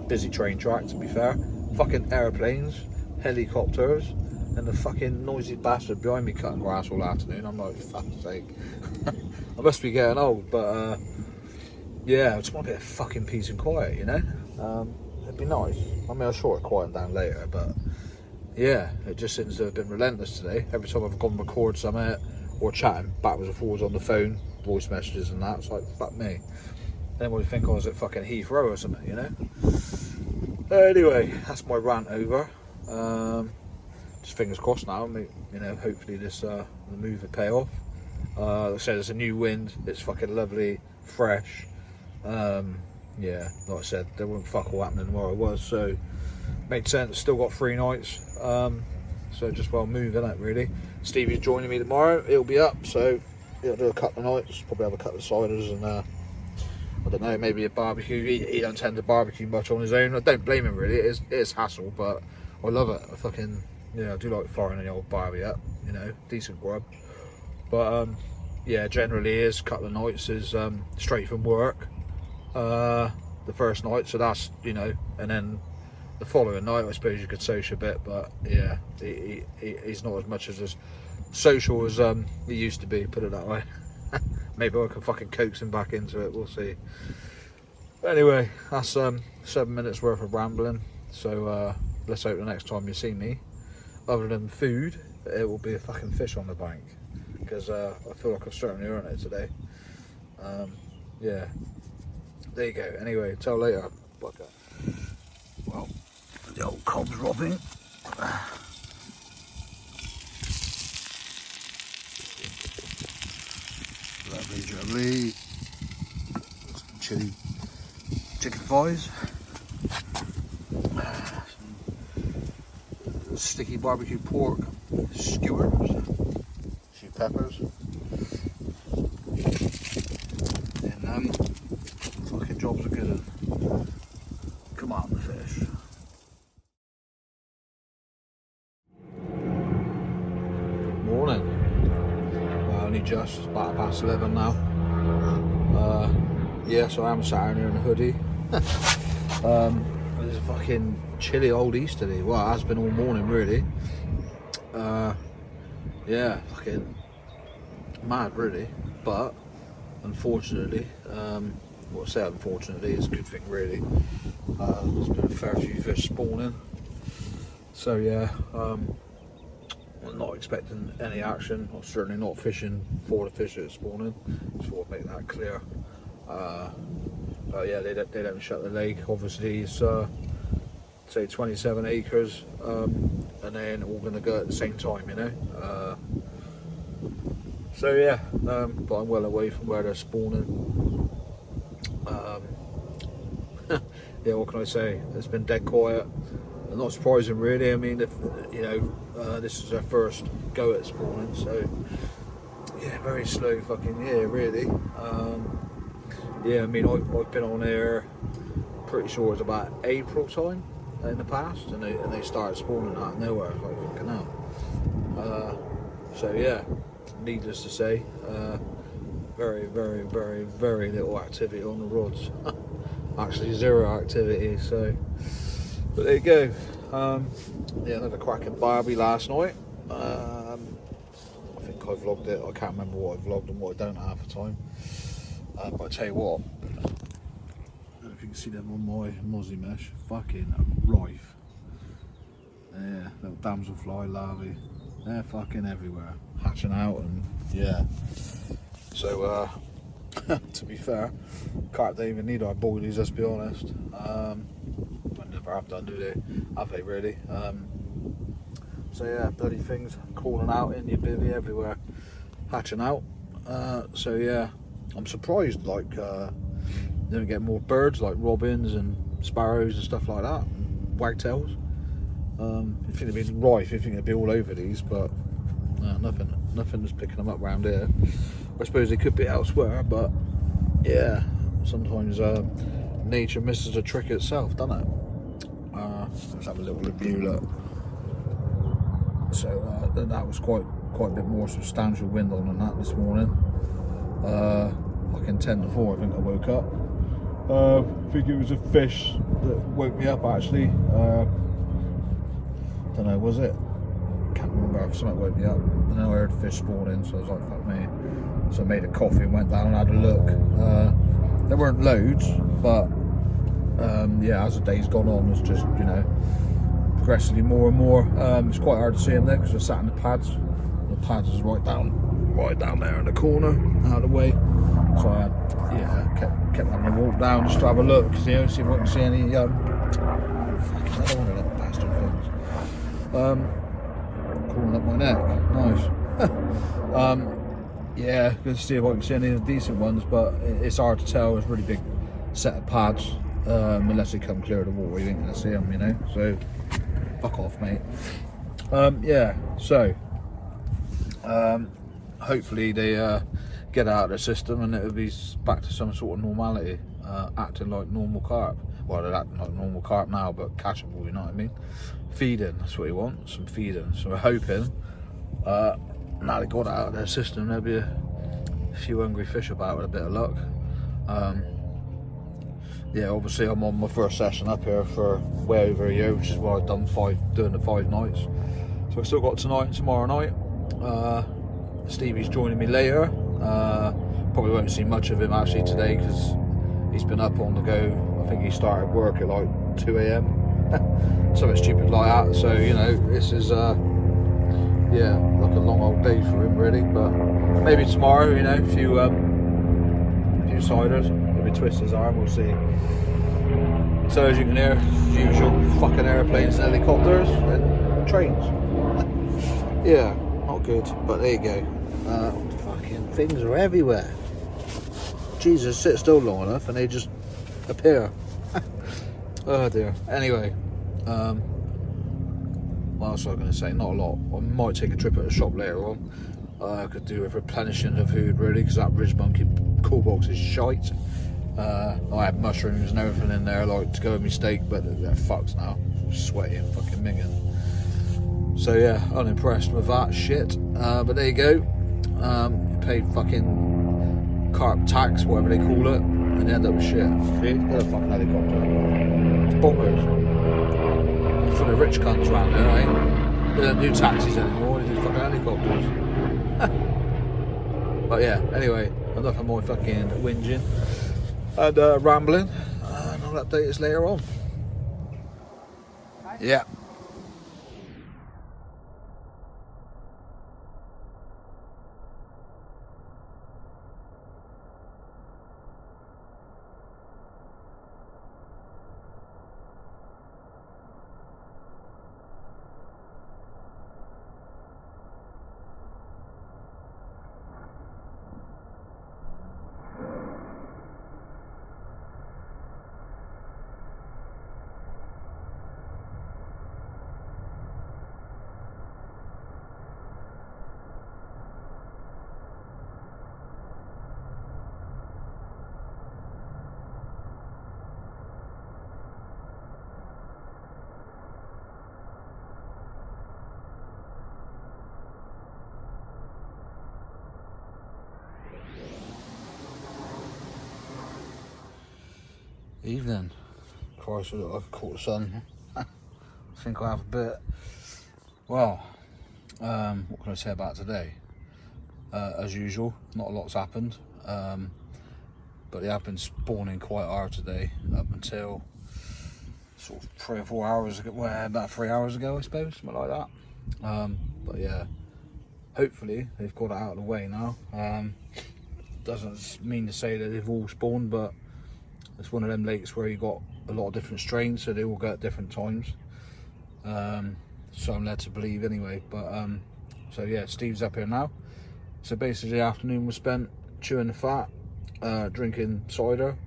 Busy train track, to be fair. Fucking airplanes, helicopters, and the fucking noisy bastard behind me cutting grass all afternoon. I'm like, fuck's sake. I must be getting old, but yeah, I just want a bit of fucking peace and quiet, you know? It'd be nice. I mean, I'm sure it'll quieten down later, but yeah, it just seems to have been relentless today. Every time I've gone to record something or chatting backwards and forwards on the phone, voice messages and that, it's like, fuck me. Then would think I was at fucking Heathrow or something, you know? Anyway, that's my rant over. Just fingers crossed now, you know, hopefully this the move will pay off. Like I said, it's a new wind, it's fucking lovely, fresh. Yeah, like I said, there wasn't fuck all happening where I was, so made sense. Still got 3 nights, so just well move, innit, really. Stevie's joining me tomorrow, he'll be up, so he'll do a couple of nights, probably have a couple of ciders and I don't know, maybe a barbecue. He don't tend to barbecue much on his own. I don't blame him really, it is hassle, but I love it. I fucking, yeah, I do like firing the old barbie up, you know, decent grub. But yeah, generally is a couple of nights is straight from work, the first night, so that's, you know, and then the following night I suppose you could social a bit, but yeah, he's not as much as social as he used to be, put it that way. Maybe I can fucking coax him back into it, we'll see. But anyway, that's 7 minutes worth of rambling, so let's hope the next time you see me, other than food, it will be a fucking fish on the bank, because I feel like I've certainly earned it today. Yeah, there you go. Anyway, till later. Well, the old cob's robbing. Lovely. Some chili chicken thighs. sticky barbecue pork skewers, a few peppers, and fucking jobs are good. Come on, the fish. Morning. Well, only just about past 11 now. Yeah, so I am sat here in a hoodie. It's a fucking chilly old easterly. Well, it has been all morning, really. Yeah, fucking mad, really. But unfortunately, well, I say unfortunately, it's a good thing, really. There's been a fair few fish spawning. So yeah, I'm not expecting any action. I'm certainly not fishing for the fish that's spawning. Just want to make that clear. But yeah, they don't shut the lake. Obviously, it's say 27 acres, and then all going to go at the same time, you know. So yeah, but I'm well away from where they're spawning. Yeah, what can I say? It's been dead quiet. Not surprising, really. I mean, if you know, this is our first go at spawning, so yeah, very slow fucking year, really. Yeah, I mean, I've been on here, pretty sure it's about April time in the past, and they started spawning out of nowhere. I was like, fucking hell. So yeah, needless to say, very, very, very, very little activity on the rods. Actually, zero activity. So, but there you go. Yeah, another cracking barbie last night. I think I vlogged it. I can't remember what I vlogged and what I don't half the time. But I tell you what, I don't know if you can see them on my mozzie mesh. Fucking rife. Yeah, little damselfly larvae. They're fucking everywhere, hatching out, and yeah. So to be fair, carp don't even need our boilies, let's be honest. I never have done, do they? Have they really? So yeah, bloody things crawling out in your bivvy everywhere, hatching out. So yeah, I'm surprised like you don't get more birds like robins and sparrows and stuff like that, and wagtails. You think they'd be rife, you think they'd be all over these, but no, nothing's picking them up around here. I suppose they could be elsewhere, but yeah, sometimes nature misses a trick itself, doesn't it? Let's have a little review look. So that was quite a bit more substantial wind on than that this morning. Fucking 10 to 4 I think I woke up. I think it was a fish that woke me up actually. Don't know, was it? Can't remember if something woke me up. And then I heard fish spawning, so I was like, fuck me. So I made a coffee and went down and had a look. There weren't loads, but yeah, as the day's gone on, it's just, you know, progressively more and more. It's quite hard to see them there because we're sat in the pads. The pads is right down there in the corner, out of the way. So I kept having a walk down just to have a look, because you know, see if I can see any. Fucking, I don't want to let bastard things. Crawling up my neck, nice. Yeah, good to see if I can see any of the decent ones, but it's hard to tell. It's a really big set of pads. Unless they come clear of the water, you ain't gonna see them, you know. So fuck off, mate. Yeah. So hopefully they get out of their system and it'll be back to some sort of normality, acting like normal carp. Well, they're acting like normal carp now, but catchable, you know what I mean? Feeding, that's what you want, some feeding. So we're hoping now they got out of their system, there'll be a few hungry fish about with a bit of luck. Yeah, obviously I'm on my first session up here for way over a year, which is why I've done doing the 5 nights. So I've still got tonight and tomorrow night. Stevie's joining me later. Probably won't see much of him actually today because he's been up on the go. I think he started work at like 2 AM. Something stupid like that. So, you know, this is yeah, like a long old day for him really. But maybe tomorrow, you know, a few ciders, maybe twist his arm, we'll see. So as you can hear, usual fucking airplanes and helicopters and trains. Yeah, not good, but there you go. Fucking things are everywhere. Jesus, sit still long enough and they just appear. Oh dear. Anyway, what else was I going to say? Not a lot. I might take a trip at the shop later on. I could do with replenishing the food really, because that Ridge Monkey cool box is shite. I had mushrooms and everything in there, like to go with my steak, but they're fucked now. Sweaty and fucking minging. So yeah, unimpressed with that shit. But there you go. Paid fucking carp tax, whatever they call it, and end up with shit. See? What a fucking helicopter. It's bonkers. For the rich cunts around there, eh? They don't do taxis anymore, they do fucking helicopters. But yeah, anyway, enough of my fucking whinging and rambling, and I'll update us later on. Yeah. Evening. Christ, I've caught the sun. I think I have a bit. Well, what can I say about today? As usual, not a lot's happened. But they have been spawning quite hard today, up until sort of 3 or 4 hours ago. Well, about 3 hours ago, I suppose, something like that. But yeah, hopefully they've got it out of the way now. Doesn't mean to say that they've all spawned, but it's one of them lakes where you got a lot of different strains, so they all go at different times. So I'm led to believe anyway. But so yeah, Steve's up here now. So basically the afternoon was spent chewing the fat, drinking cider,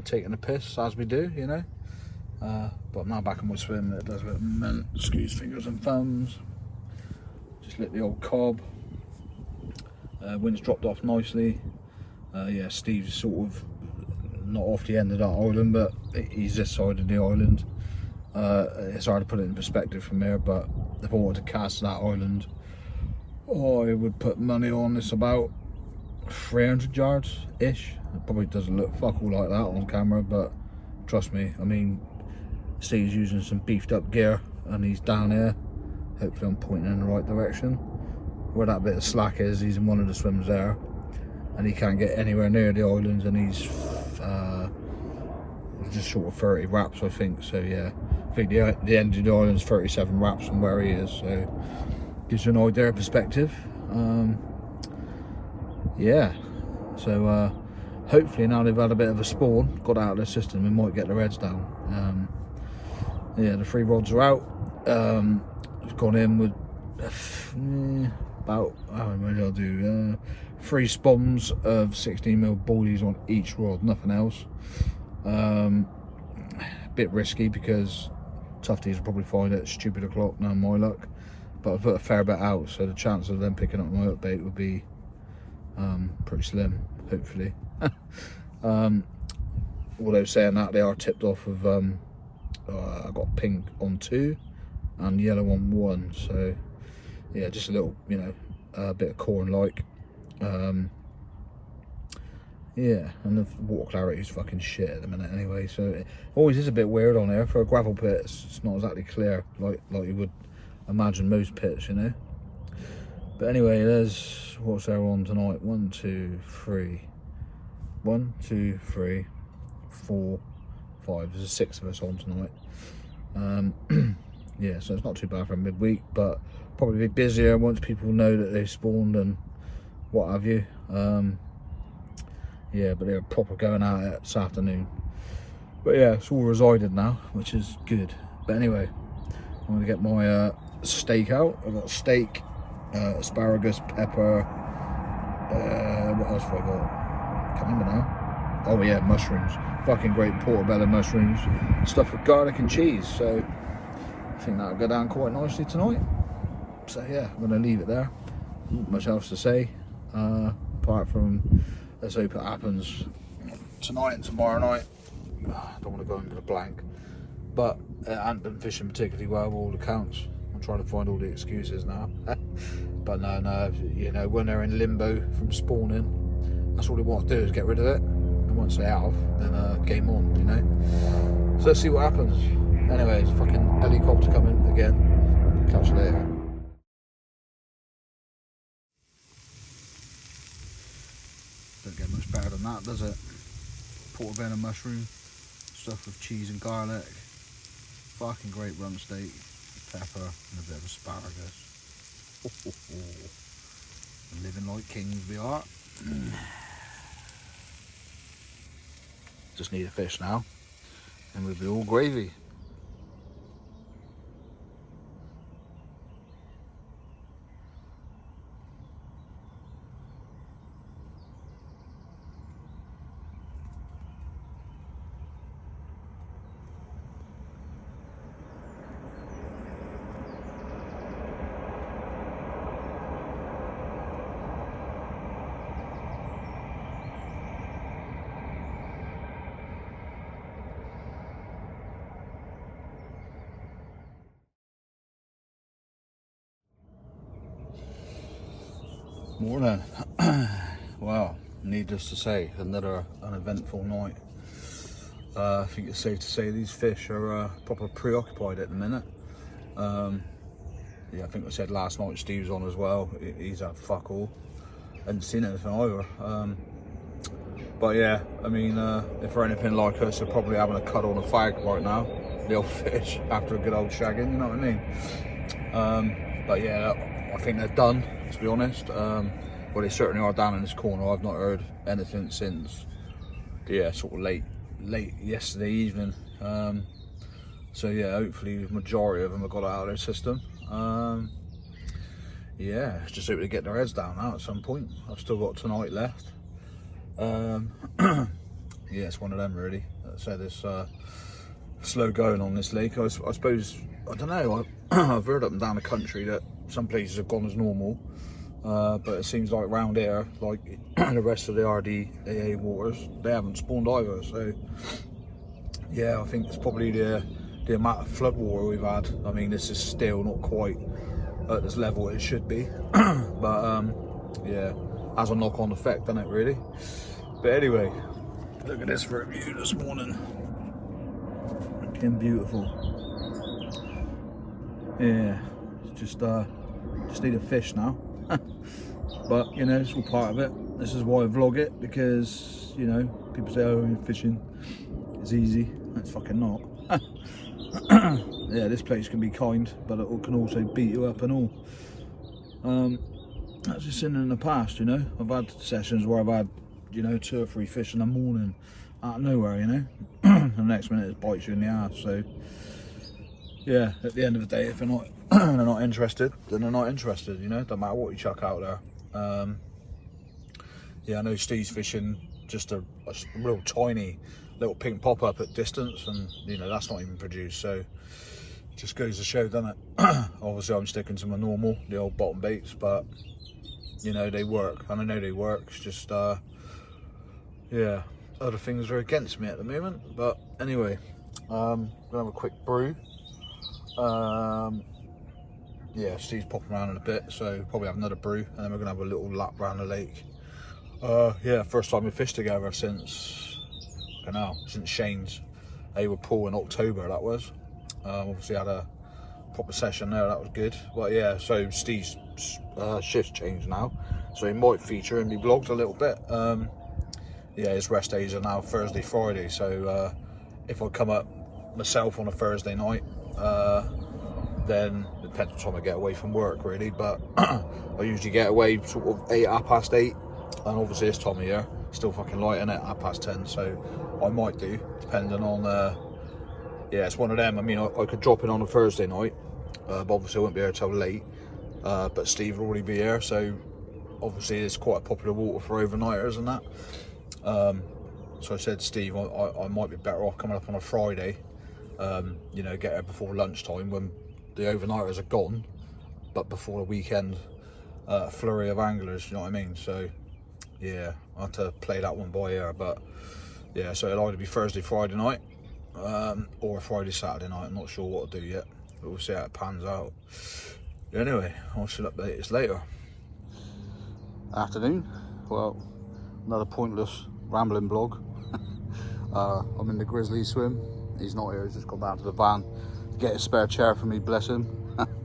taking a piss as we do, you know. But I'm now back in my swim. It does a bit of mint, excuse fingers and thumbs. Just lit the old cob. Wind's dropped off nicely. Yeah, Steve's sort of not off the end of that island, but he's this side of the island. It's hard to put it in perspective from here, but if I wanted to cast that island, I would put money on it's about 300 yards ish. It probably doesn't look fuck all like that on camera, but trust me, I mean, Steve's using some beefed up gear and he's down here. Hopefully I'm pointing in the right direction. Where that bit of slack is, he's in one of the swims there, and he can't get anywhere near the islands, and he's just short of 30 wraps, I think. So yeah, I think the end of the island's 37 wraps from where he is, so gives you an idea of perspective. Yeah, so hopefully now they've had a bit of a spawn, got out of their system, we might get the reds down. Yeah, the 3 rods are out. I've gone in with about, how many I'll do, 3 spums of 16mm boilies on each rod, nothing else. Bit risky because Tufties will probably find it stupid o'clock, now my luck, but I've put a fair bit out, so the chance of them picking up my update would be pretty slim, hopefully. Although saying that, they are tipped off of I got pink on 2 and yellow on 1, so yeah, just a little, you know, a bit of corn like. Yeah, and the water clarity is fucking shit at the minute anyway, so it always is a bit weird on here. For a gravel pit, it's not exactly clear like you would imagine most pits, you know. But anyway, there's, what's there on tonight? 1, 2, 3, 1, 2, 3, 4, 5. There's 6 of us on tonight. Yeah, so it's not too bad for a midweek, but probably be busier once people know that they've spawned and what have you. Yeah, but they're proper going at it this afternoon. But yeah, it's all resided now, which is good. But anyway, I'm gonna get my steak out. I've got steak, asparagus, pepper, what else have I got? Can't remember now. Oh yeah, mushrooms. Fucking great portobello mushrooms, stuffed with garlic and cheese. So I think that'll go down quite nicely tonight. So yeah, I'm going to leave it there. Not much else to say, apart from let's hope it happens tonight and tomorrow night. I don't want to go into the blank, but it hasn't been fishing particularly well by all accounts. I'm trying to find all the excuses now. But no, you know, when they're in limbo from spawning, that's all they want to do is get rid of it. And once they have, then game on, you know. So let's see what happens. Anyways, fucking helicopter coming again. Catch you later. Don't get much better than that, does it? Portobello mushroom, stuffed with cheese and garlic. Fucking great rump steak, pepper, and a bit of asparagus. Living like kings we are. Just need a fish now, and we'll be all gravy. Morning. Well, needless to say, another uneventful night. I think it's safe to say these fish are proper preoccupied at the minute. Yeah, I think I said last night Steve's on as well. He's had fuck all. Hadn't seen anything either. But yeah, I mean, if they're anything like us, they're probably having a cut on a fag right now. The old fish after a good old shagging, you know what I mean? But yeah, I think they're done, to be honest. Well, they certainly are down in this corner. I've not heard anything since, yeah, sort of late yesterday evening. So yeah, hopefully the majority of them have got it out of their system. Yeah, just hope they get their heads down now at some point. I've still got tonight left. Yeah, it's one of them really. Like I said, it's slow going on this lake. I suppose, I don't know, I've heard up and down the country that some places have gone as normal, but it seems like round here, like the rest of the RDAA waters, they haven't spawned either. So yeah, I think it's probably the amount of flood water we've had. I mean, this is still not quite at this level it should be, but yeah, has a knock-on effect, doesn't it, really? But anyway, look at this for a view this morning. Looking beautiful. Yeah, just need a fish now. But you know, it's all part of it. This is why I vlog it, because you know, people say, oh, fishing is easy. It's fucking not. Yeah, this place can be kind, but it can also beat you up and all. That's just in the past, you know. I've had sessions where I've had, you know, 2 or 3 fish in the morning out of nowhere, you know. And the next minute it bites you in the ass. So yeah, at the end of the day, if they're not they're not interested, then they're not interested, you know. Don't matter what you chuck out there. Yeah, I know Steve's fishing just a real tiny little pink pop-up at distance, and you know, that's not even produced. So just goes to show, doesn't it? Obviously I'm sticking to my normal, the old bottom baits, but you know, they work, and I know they work. It's just yeah, other things are against me at the moment. But anyway, gonna have a quick brew. Yeah, Steve's popping around in a bit, so probably have another brew, and then we're gonna have a little lap around the lake. Yeah, first time we fished together since, I don't know, since Shane's Hayward Pool in October, that was. Obviously had a proper session there, that was good. But yeah, so Steve's shift's changed now, so he might feature in my vlogs a little bit. Yeah, his rest days are now Thursday, Friday, so if I come up myself on a Thursday night, then it depends what time I get away from work really, but I usually get away sort of 8:30, and obviously this time of year, still fucking light, innit, 10:30, so I might do, depending on, yeah, it's one of them. I mean, I could drop in on a Thursday night, but obviously I won't be here till late, but Steve will already be here, so obviously it's quite a popular water for overnighters and that. So I said to Steve, I might be better off coming up on a Friday, you know, get here before lunchtime when the overnighters are gone, but before the weekend flurry of anglers, you know what I mean? So yeah, I had to play that one by ear, but yeah, so it'll either be Thursday, Friday night, or Friday, Saturday night. I'm not sure what to do yet, but we'll see how it pans out. Anyway, I shall update this later. Afternoon. Well, another pointless rambling vlog. I'm in the Grizzly swim. He's not here, he's just gone down to the van to get his spare chair for me, bless him,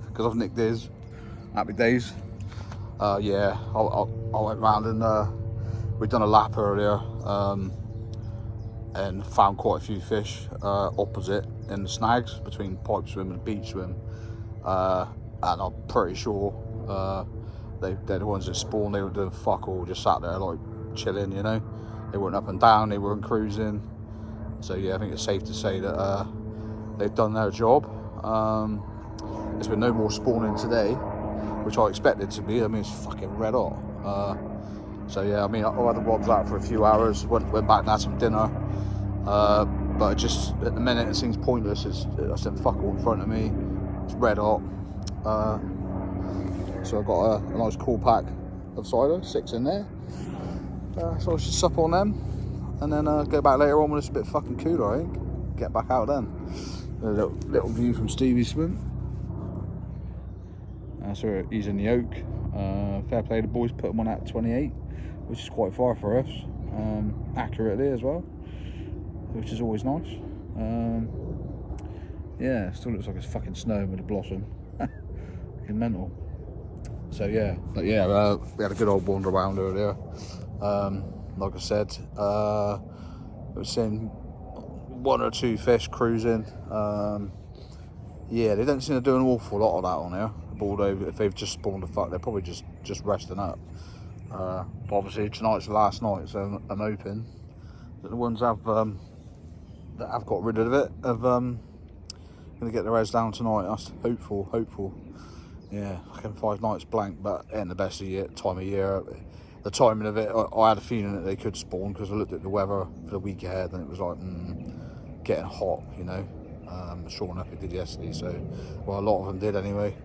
because I've nicked his. Happy days. Yeah, I went round and we'd done a lap earlier and found quite a few fish opposite in the snags between pipe swim and beach swim. And I'm pretty sure they're the ones that spawned. They were doing fuck all, just sat there like chilling, you know. They weren't up and down, they weren't cruising. So yeah, I think it's safe to say that they've done their job. There's been no more spawning today, which I expected to be. I mean, it's fucking red hot. So yeah, I mean, I had the rods out for a few hours, went back and had some dinner. But it just, at the minute, it seems pointless. I said fuck all in front of me. It's red hot. So I've got a nice cool pack of cider, 6 in there. So I should sup on them, and then go back later on when it's a bit fucking cooler, I think. Get back out then. A little view from Stevie's swim. So he's in the oak. Fair play, the boys put him on at 28, which is quite far for us. Accurately as well, which is always nice. Yeah, still looks like it's fucking snowing with a blossom. Fucking mental. So yeah, but yeah, we had a good old wander around earlier. Like I said, we were seeing 1 or 2 fish cruising. Yeah, they don't seem to do an awful lot of that on here. Although if they've just spawned a fuck, they're probably just resting up. But obviously tonight's the last night, so I'm hoping that the ones that have got rid of it have going to get their heads down tonight. That's hopeful. Yeah, I can 5 nights blank, but it ain't the best time of year. The timing of it, I had a feeling that they could spawn because I looked at the weather for the week ahead and it was like getting hot, you know. Sure enough, it did yesterday, so well, a lot of them did anyway.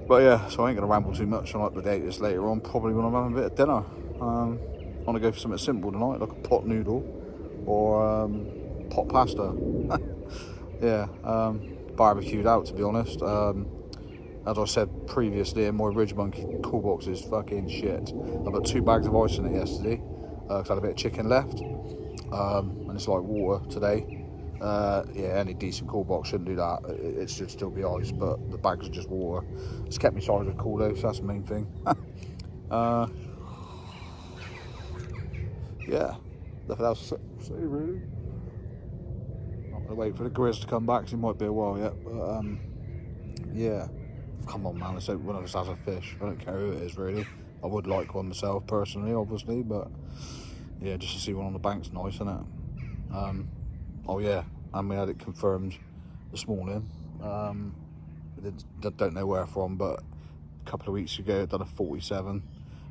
But yeah, so I ain't going to ramble too much. I'll update this later on, probably when I'm having a bit of dinner. I want to go for something simple tonight, like a pot noodle or pot pasta. Yeah, barbecued out, to be honest. As I said previously, my Ridge Monkey cool box is fucking shit. I got 2 bags of ice in it yesterday because I had a bit of chicken left, and it's like water today. Yeah, any decent cool box shouldn't do that. It should still be ice, but the bags are just water. It's kept me cider cool though, so that's the main thing. Yeah, nothing else to say really. Not gonna wait for the Grizz to come back, so it might be a while yet. But yeah, come on man, let's hope one of us has a fish. I don't care who it is really. I would like one myself personally, obviously, but yeah, just to see one on the bank's nice, isn't it? Oh yeah, and we had it confirmed this morning. Don't know where from, but a couple of weeks ago it done a 47,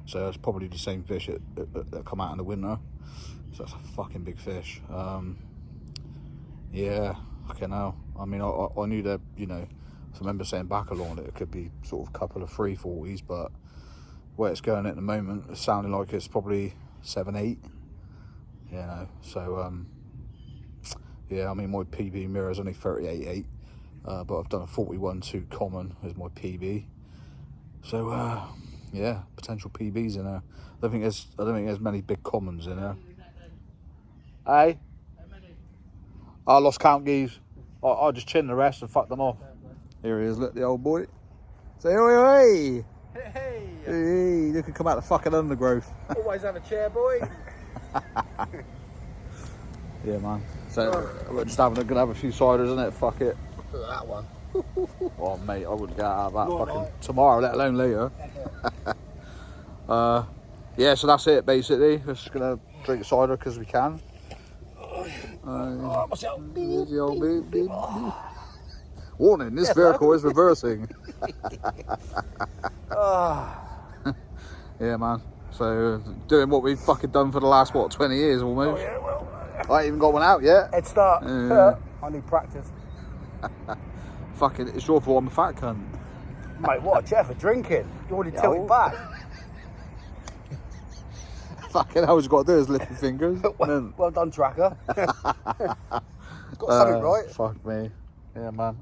so it's probably the same fish that come out in the winter. So that's a fucking big fish. Yeah, fucking hell. I mean, I knew that, you know, I remember saying back along that it could be sort of a couple of 340s, but where it's going at the moment, it's sounding like it's probably 7-8. You know, so yeah, I mean, my PB mirror is only 38.8, but I've done a 41.2 common as my PB. So yeah, potential PBs in there. I don't think there's many big commons in there. Hey, I lost count, geese. I just chinned the rest and fucked them off. Here he is, look, the old boy. Say oi, Hey, hey. hey, you can come out the fucking undergrowth. Always have a chair, boy. Yeah, man. So we're just gonna have a few ciders, isn't it? Fuck it. Look at that one. Oh mate, I wouldn't get out of that Go on, fucking mate. tomorrow, let alone later. Yeah, so that's it basically. We're just gonna drink cider because we can. Myself. Here's the old beep, beep, beep. Warning, this vehicle is reversing. Yeah, man. So doing what we've fucking done for the last 20 years almost. Yeah, well, I ain't even got one out yet. head start. Yeah. I need practice. Fucking, it's your fault I'm a fat cunt. Mate, what a chair for drinking. You already Yeah, tilted back. Fucking hell, all you got to do is lift your fingers. Well done, tracker. Got something right. Fuck me. Yeah, man.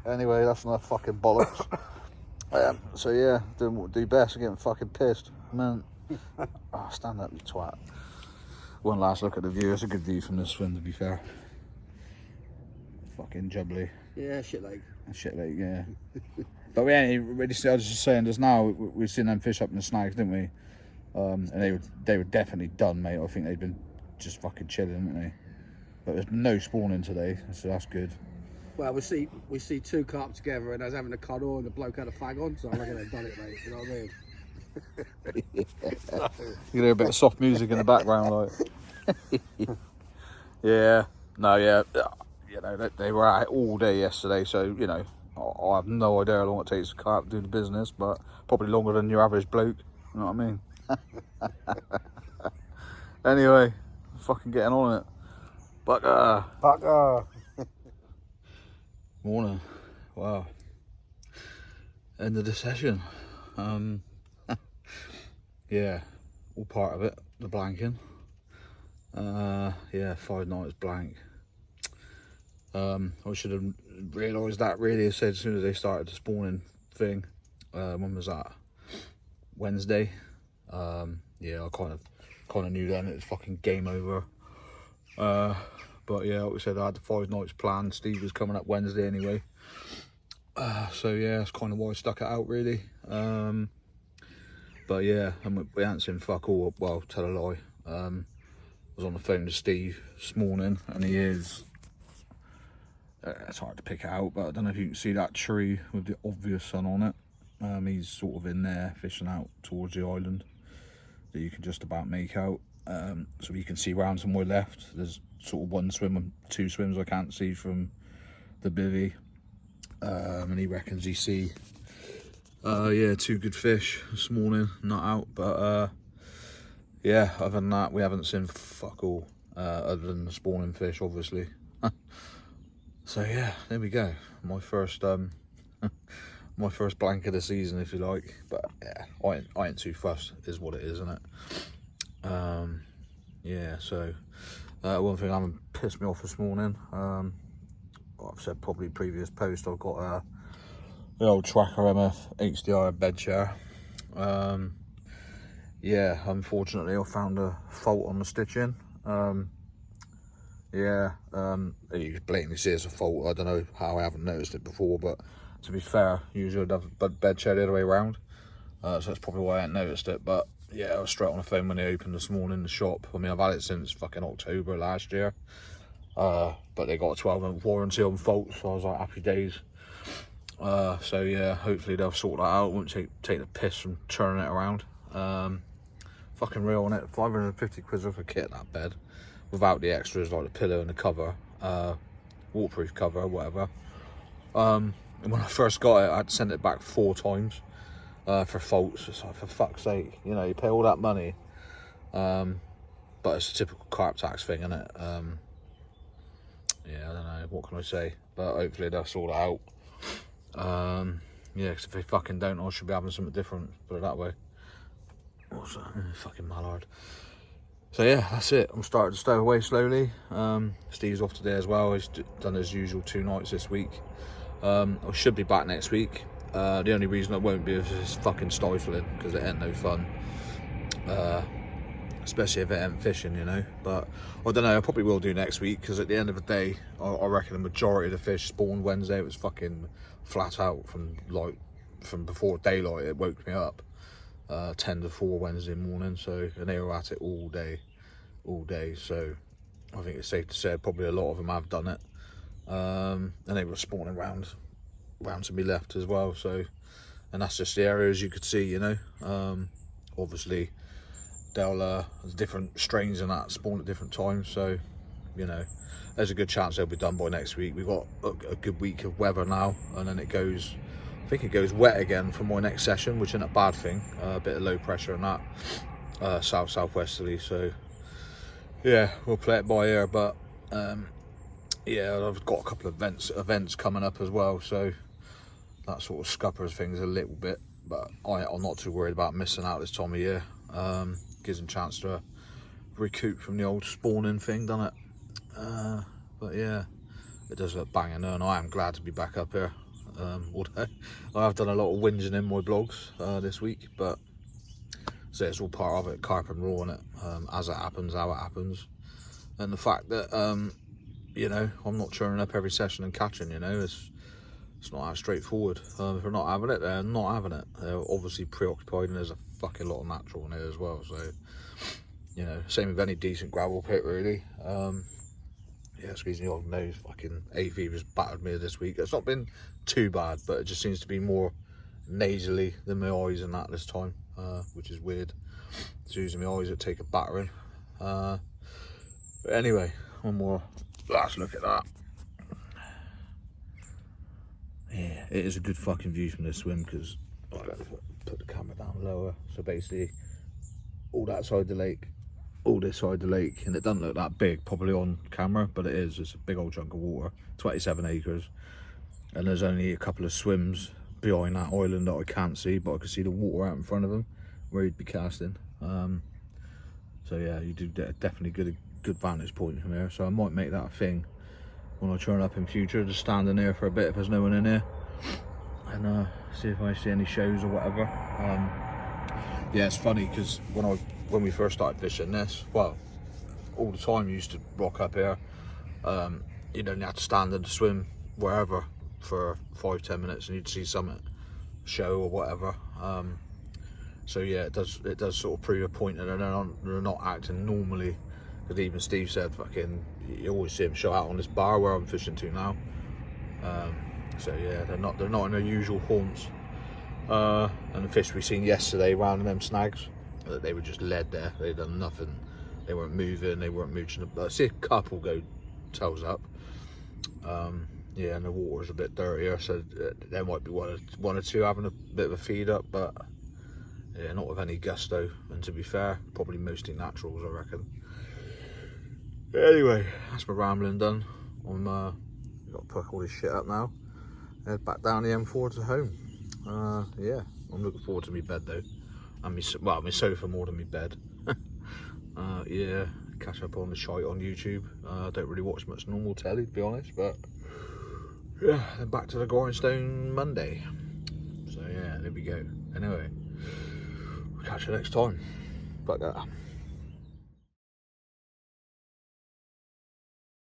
Anyway, that's enough fucking bollocks. So yeah, doing what we do best, getting fucking pissed. Man. Oh, stand up, you twat. One last look at the view. It's a good view from this swim, to be fair. Fucking jubbly. Yeah, shit leg. Shit, like, yeah. But we ain't really. I was just saying, just now we've seen them fish up in the snags, didn't we? And they were definitely done, mate. I think they'd been just fucking chilling, hadn't they? But there's no spawning today, so that's good. Well, we see two carp together, and I was having a cuddle, and the bloke had a fag on, so I reckon they've done it, mate. You know what I mean? You can hear a bit of soft music in the background, like. Yeah, no, yeah. You know, they were out all day yesterday, so you know, I have no idea how long it takes to come out and do the business, but probably longer than your average bloke. You know what I mean? Anyway, fucking getting on it. But morning. Wow. End of the session. Yeah, all part of it. The blanking. Yeah, 5 nights blank. I should have realised that really. I said as soon as they started the spawning thing. When was that? Wednesday. Yeah, I kind of knew then it was fucking game over. But yeah, like we said, I had the 5 nights planned. Steve was coming up Wednesday anyway. So yeah, that's kind of why I stuck it out really. But yeah, we ain't seen fuck all. Well, tell a lie. I was on the phone to Steve this morning, and he is. It's hard to pick it out, but I don't know if you can see that tree with the obvious sun on it. He's sort of in there fishing out towards the island that you can just about make out. So you can see round to my left. There's sort of one swim and 2 swims I can't see from the bivvy. And he reckons he see, yeah, 2 good fish this morning, not out. But yeah, other than that, we haven't seen fuck all, other than the spawning fish, obviously. So yeah, there we go. My first my first blank of the season, if you like. But yeah, I ain't too fussed, is what it is, isn't it? Yeah, so one thing that haven't pissed me off this morning, I've said probably previous post, I've got the old Tracker MF HDR bed chair. Yeah, unfortunately I found a fault on the stitching. Yeah, you can blatantly see it's a fault. I don't know how I haven't noticed it before, but to be fair, usually I'd have a bed chair the other way around. So that's probably why I hadn't noticed it. But yeah, I was straight on the phone when they opened this morning, the shop. I mean, I've had it since fucking October last year. But they got a 12-month warranty on faults, so I was like, happy days. So yeah, hopefully they'll sort that out. Won't take the piss from turning it around. Fucking real on it, 550 quid worth of kit, that bed. Without the extras like the pillow and the cover, waterproof cover, whatever. And when I first got it, I had to send it back 4 times for faults. It's like, for fuck's sake, you know, you pay all that money, but it's a typical carp tax thing, isn't it? Yeah, I don't know, what can I say? But hopefully they'll sort it out. Yeah, because if they fucking don't, I should be having something different, put it that way. What's that? Fucking mallard. So yeah, that's it. I'm starting to stow away slowly. Steve's off today as well. He's done his usual 2 nights this week. I should be back next week. The only reason I won't be is it's fucking stifling, because it ain't no fun. Especially if it ain't fishing, you know. But I don't know, I probably will do next week, because at the end of the day, I reckon the majority of the fish spawned Wednesday. It was fucking flat out from before daylight. It woke me up. 10 to 4 Wednesday morning, so, and they were at it all day, so I think it's safe to say probably a lot of them have done it, and they were spawning round to me left as well, so, and that's just the areas you could see, you know. Obviously there's different strains and that spawn at different times, so, you know, there's a good chance they'll be done by next week. We've got a good week of weather now, and then I think it goes wet again for my next session, which isn't a bad thing. A bit of low pressure and that, southwesterly. So yeah, we'll play it by ear. But yeah, I've got a couple of events coming up as well, so that sort of scuppers things a little bit, but I'm not too worried about missing out this time of year. Gives them a chance to recoup from the old spawning thing, doesn't it? But yeah, it does look banging, and I am glad to be back up here. Although I have done a lot of whinging in my blogs this week, but so it's all part of it, carp and raw, it, as it happens, how it happens, and the fact that you know, I'm not churning up every session and catching. You know, it's not that straightforward. If they're not having it, they're not having it. They're obviously preoccupied, and there's a fucking lot of natural in it as well. So, you know, same with any decent gravel pit, really. Yeah, excuse me, old nose. Fucking hay fever's battered me this week. It's not been too bad, but it just seems to be more nasally than my eyes and that this time, which is weird. It's usually my eyes that take a battering. But anyway, one more last look at that. Yeah, it is a good fucking view from this swim, because I'll put the camera down lower. So basically, all that side of the lake, all this side of the lake, and it doesn't look that big probably on camera, but it is. It's a big old chunk of water, 27 acres, and there's only a couple of swims behind that island that I can't see, but I can see the water out in front of them where you'd be casting. So yeah, you do definitely get a good vantage point from here, so I might make that a thing when I turn up in future, just stand in there for a bit if there's no one in here, and see if I see any shows or whatever. Yeah, it's funny because when we first started fishing this, well, all the time you used to rock up here. You'd only have to stand and swim wherever for 5-10 minutes, and you'd see something, show or whatever. So yeah, it does sort of prove a point that they're not acting normally. Because even Steve said, fucking, you always see them show out on this bar where I'm fishing to now. So yeah, they're not in their usual haunts. And the fish we seen yesterday round in them snags, they were just led there. They'd done nothing. They weren't moving. They weren't mooching. I see a couple go tails up. Yeah, and the water's a bit dirtier, so there might be one or two having a bit of a feed up, but yeah, not with any gusto. And to be fair, probably mostly naturals, I reckon. Anyway, that's my rambling done. I'm got to puck all this shit up now. Head back down the M4 to home. Yeah, I'm looking forward to my bed though, and my sofa more than my bed. Yeah, catch up on the shite on YouTube. I don't really watch much normal telly, to be honest, but yeah, then back to the grindstone Monday. So yeah, there we go. Anyway, catch you next time. Fuck that.